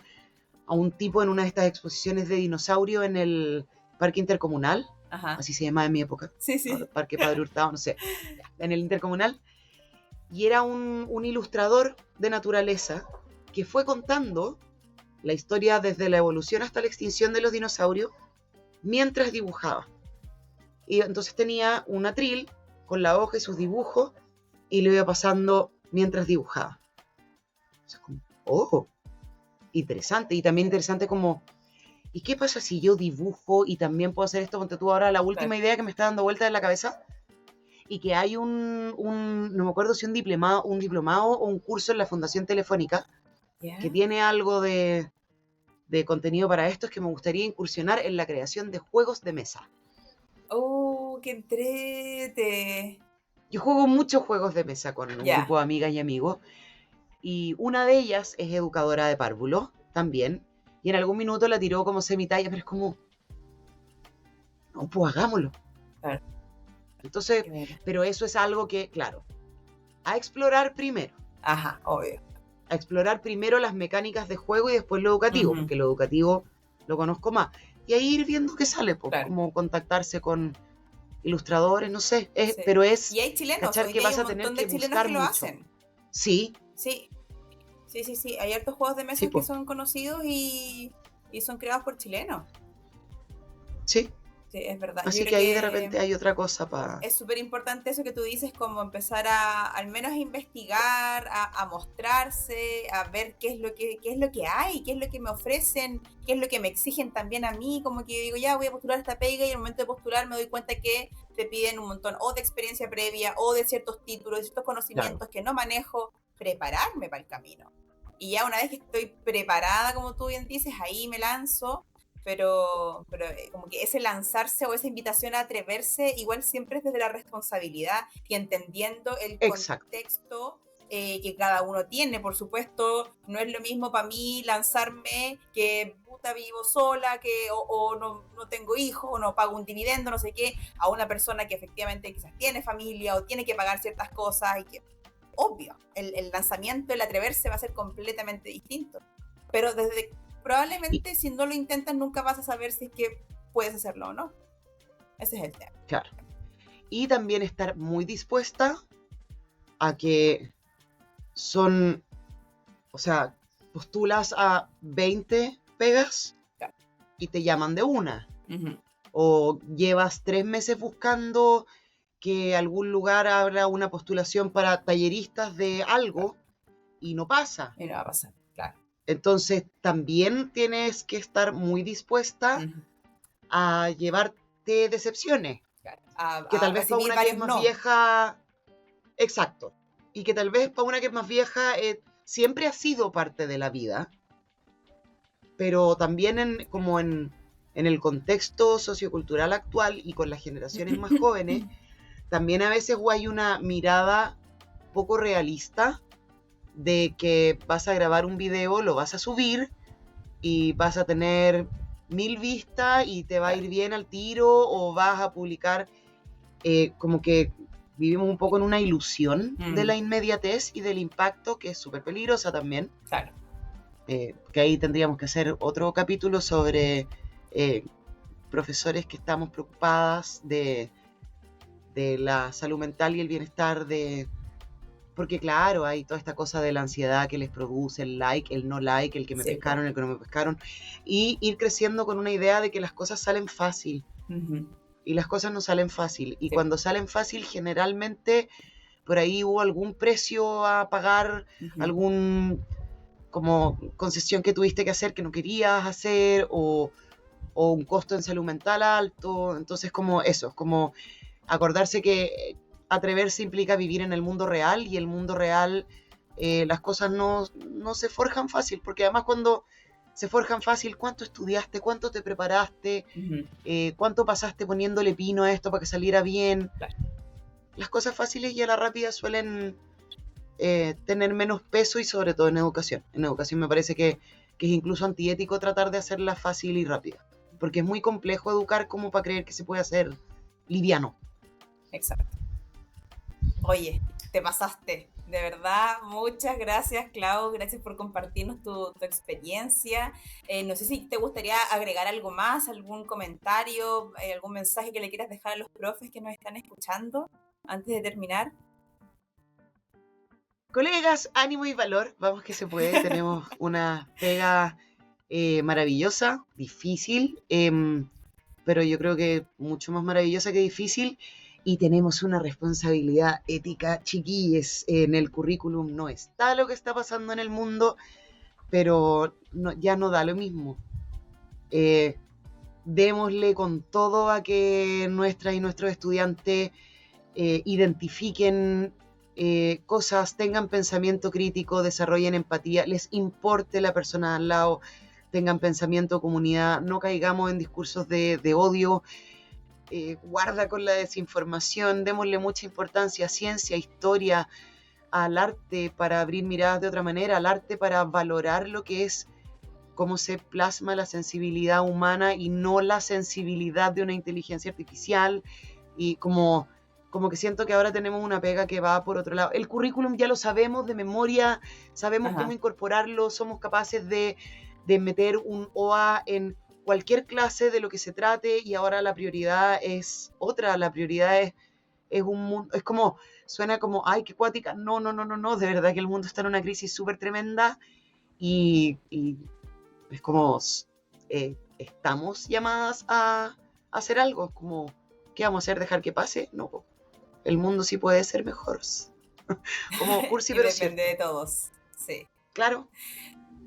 Speaker 3: tipo en una de estas exposiciones de dinosaurio en el Parque Intercomunal.
Speaker 2: Ajá.
Speaker 3: Así se llamaba en mi época.
Speaker 2: Sí, sí.
Speaker 3: ¿no? Parque Padre Hurtado, no sé. En el Intercomunal. Y era un ilustrador de naturaleza que fue contando la historia desde la evolución hasta la extinción de los dinosaurios mientras dibujaba. Y entonces tenía un atril con la hoja y sus dibujos y lo iba pasando mientras dibujaba. O sea, como, oh, interesante. Y también interesante como, ¿y qué pasa si yo dibujo y también puedo hacer esto? Ponte tú ahora la última
Speaker 2: Claro.
Speaker 3: idea que me está dando vuelta en la cabeza. Y que hay no me acuerdo si un diplomado o un curso en la Fundación Telefónica
Speaker 2: Ya.
Speaker 3: que tiene algo de contenido para esto, es que me gustaría incursionar en la creación de juegos de mesa.
Speaker 2: Oh, qué entrete.
Speaker 3: Yo juego muchos juegos de mesa con un
Speaker 2: Ya.
Speaker 3: grupo de amigas y amigos, y una de ellas es educadora de párvulos también, y en algún minuto la tiró como semitalla, pero es como, no, pues hagámoslo.
Speaker 2: Claro.
Speaker 3: Entonces,
Speaker 2: Qué buena.
Speaker 3: pero eso es algo que, claro, a explorar primero.
Speaker 2: Ajá, obvio.
Speaker 3: A explorar primero las mecánicas de juego y después lo educativo,
Speaker 2: Ujú.
Speaker 3: porque lo educativo lo conozco más. Y ahí ir viendo qué sale, pues,
Speaker 2: Claro.
Speaker 3: como contactarse con ilustradores, no sé,
Speaker 2: Sí.
Speaker 3: pero es
Speaker 2: Y hay chilenos,
Speaker 3: cachar
Speaker 2: hoy
Speaker 3: que
Speaker 2: día hay
Speaker 3: vas
Speaker 2: un
Speaker 3: a tener
Speaker 2: montón de
Speaker 3: que
Speaker 2: chilenos
Speaker 3: buscar
Speaker 2: que lo
Speaker 3: mucho.
Speaker 2: hacen.
Speaker 3: Sí,
Speaker 2: Sí, sí, sí, sí. Hay hartos juegos de mesa
Speaker 3: Sí,
Speaker 2: que
Speaker 3: po.
Speaker 2: son conocidos y son creados por chilenos.
Speaker 3: sí.
Speaker 2: Sí, es verdad. Yo
Speaker 3: Así
Speaker 2: creo
Speaker 3: que ahí de repente hay otra cosa para...
Speaker 2: es súper importante eso que tú dices, como empezar al menos a investigar, a mostrarse, a ver qué es lo que hay, qué es lo que me ofrecen, qué es lo que me exigen también a mí, como que digo, ya voy a postular esta pega y al momento de postular me doy cuenta que te piden un montón o de experiencia previa o de ciertos títulos, de ciertos conocimientos que no manejo, prepararme para el camino. Y ya una vez que estoy preparada, como tú bien dices, ahí me lanzo. Pero como que ese lanzarse o esa invitación a atreverse igual siempre es desde la responsabilidad y entendiendo el
Speaker 3: Exacto.
Speaker 2: contexto que cada uno tiene, por supuesto. No es lo mismo para mí lanzarme que puta vivo sola, o no tengo hijos, o no pago un dividendo, no sé qué, a una persona que efectivamente quizás tiene familia o tiene que pagar ciertas cosas y que, obvio, el lanzamiento, el atreverse va a ser completamente distinto. Pero probablemente si no lo intentas nunca vas a saber si es que puedes hacerlo o no. Ese es el tema.
Speaker 3: Claro. Y también estar muy dispuesta a que postulas a 20 pegas
Speaker 2: Claro.
Speaker 3: y te llaman de una.
Speaker 2: Uh-huh.
Speaker 3: O llevas 3 meses buscando que algún lugar abra una postulación para talleristas de algo y no pasa.
Speaker 2: Y no va a pasar, claro.
Speaker 3: Entonces también tienes que estar muy dispuesta a llevarte decepciones.
Speaker 2: Claro.
Speaker 3: Que tal vez para una que es más vieja... Exacto. Y que tal vez para una que es más vieja siempre ha sido parte de la vida. Pero también en el contexto sociocultural actual y con las generaciones más jóvenes, también a veces hay una mirada poco realista de que vas a grabar un video, lo vas a subir y vas a tener 1000 vistas y te va a ir bien al tiro, o vas a publicar, como que vivimos un poco en una ilusión de la inmediatez y del impacto, que es súper peligrosa también.
Speaker 2: Claro.
Speaker 3: Que ahí tendríamos que hacer otro capítulo sobre profesores que estamos preocupadas de la salud mental y el bienestar porque claro, hay toda esta cosa de la ansiedad que les produce el like, el no like, el que me pescaron, el que no me pescaron, y ir creciendo con una idea de que las cosas salen fácil.
Speaker 2: Uh-huh.
Speaker 3: Y las cosas no salen fácil. Y cuando salen fácil, generalmente por ahí hubo algún precio a pagar, algún como concesión que tuviste que hacer que no querías hacer, o un costo en salud mental alto. Entonces, como eso, como acordarse que atreverse implica vivir en el mundo real, y el mundo real, las cosas no se forjan fácil, porque además cuando se forjan fácil, ¿cuánto estudiaste? ¿Cuánto te preparaste? ¿Cuánto pasaste poniéndole pino a esto para que saliera bien?
Speaker 2: Claro.
Speaker 3: Las cosas fáciles y a la rápida suelen tener menos peso, y sobre todo en educación. En educación me parece que es incluso antiético tratar de hacerla fácil y rápida, porque es muy complejo educar como para creer que se puede hacer liviano.
Speaker 2: Exacto. Oye, te pasaste. De verdad, muchas gracias, Clau. Gracias por compartirnos tu experiencia. No sé si te gustaría agregar algo más, algún comentario, algún mensaje que le quieras dejar a los profes que nos están escuchando antes de terminar.
Speaker 3: Colegas, ánimo y valor. Vamos que se puede. Tenemos una pega maravillosa, difícil, pero yo creo que mucho más maravillosa que difícil. Y tenemos una responsabilidad ética, chiquilles. En el currículum no está lo que está pasando en el mundo, pero ya no da lo mismo. Démosle con todo a que nuestras y nuestros estudiantes identifiquen cosas, tengan pensamiento crítico, desarrollen empatía, les importe la persona al lado, tengan pensamiento comunidad, no caigamos en discursos de odio. Guarda con la desinformación, démosle mucha importancia a ciencia, historia, al arte para abrir miradas de otra manera, al arte para valorar lo que es, cómo se plasma la sensibilidad humana y no la sensibilidad de una inteligencia artificial. Y como que siento que ahora tenemos una pega que va por otro lado. El currículum ya lo sabemos de memoria, sabemos cómo incorporarlo, somos capaces de meter un OA en cualquier clase de lo que se trate, y ahora la prioridad es otra. La prioridad es un mundo, es como, suena como, ay, qué cuática. No, de verdad que el mundo está en una crisis súper tremenda, y es como, estamos llamadas a hacer algo. Como, ¿qué vamos a hacer? ¿Dejar que pase? No, el mundo sí puede ser mejor. Como cursi, pero
Speaker 2: depende de todos, sí.
Speaker 3: Claro.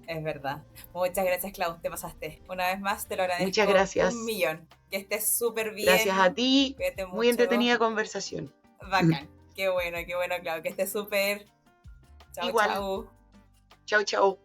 Speaker 2: Es verdad. Muchas gracias, Clau, te pasaste. Una vez más te lo agradezco.
Speaker 3: Muchas gracias.
Speaker 2: 1.000.000. Que estés súper bien.
Speaker 3: Gracias a ti.
Speaker 2: Cuídate mucho.
Speaker 3: Muy entretenida conversación.
Speaker 2: Bacán. Qué bueno, Clau. Que estés súper. Chao,
Speaker 3: igual.
Speaker 2: chao.
Speaker 3: Chao, chao.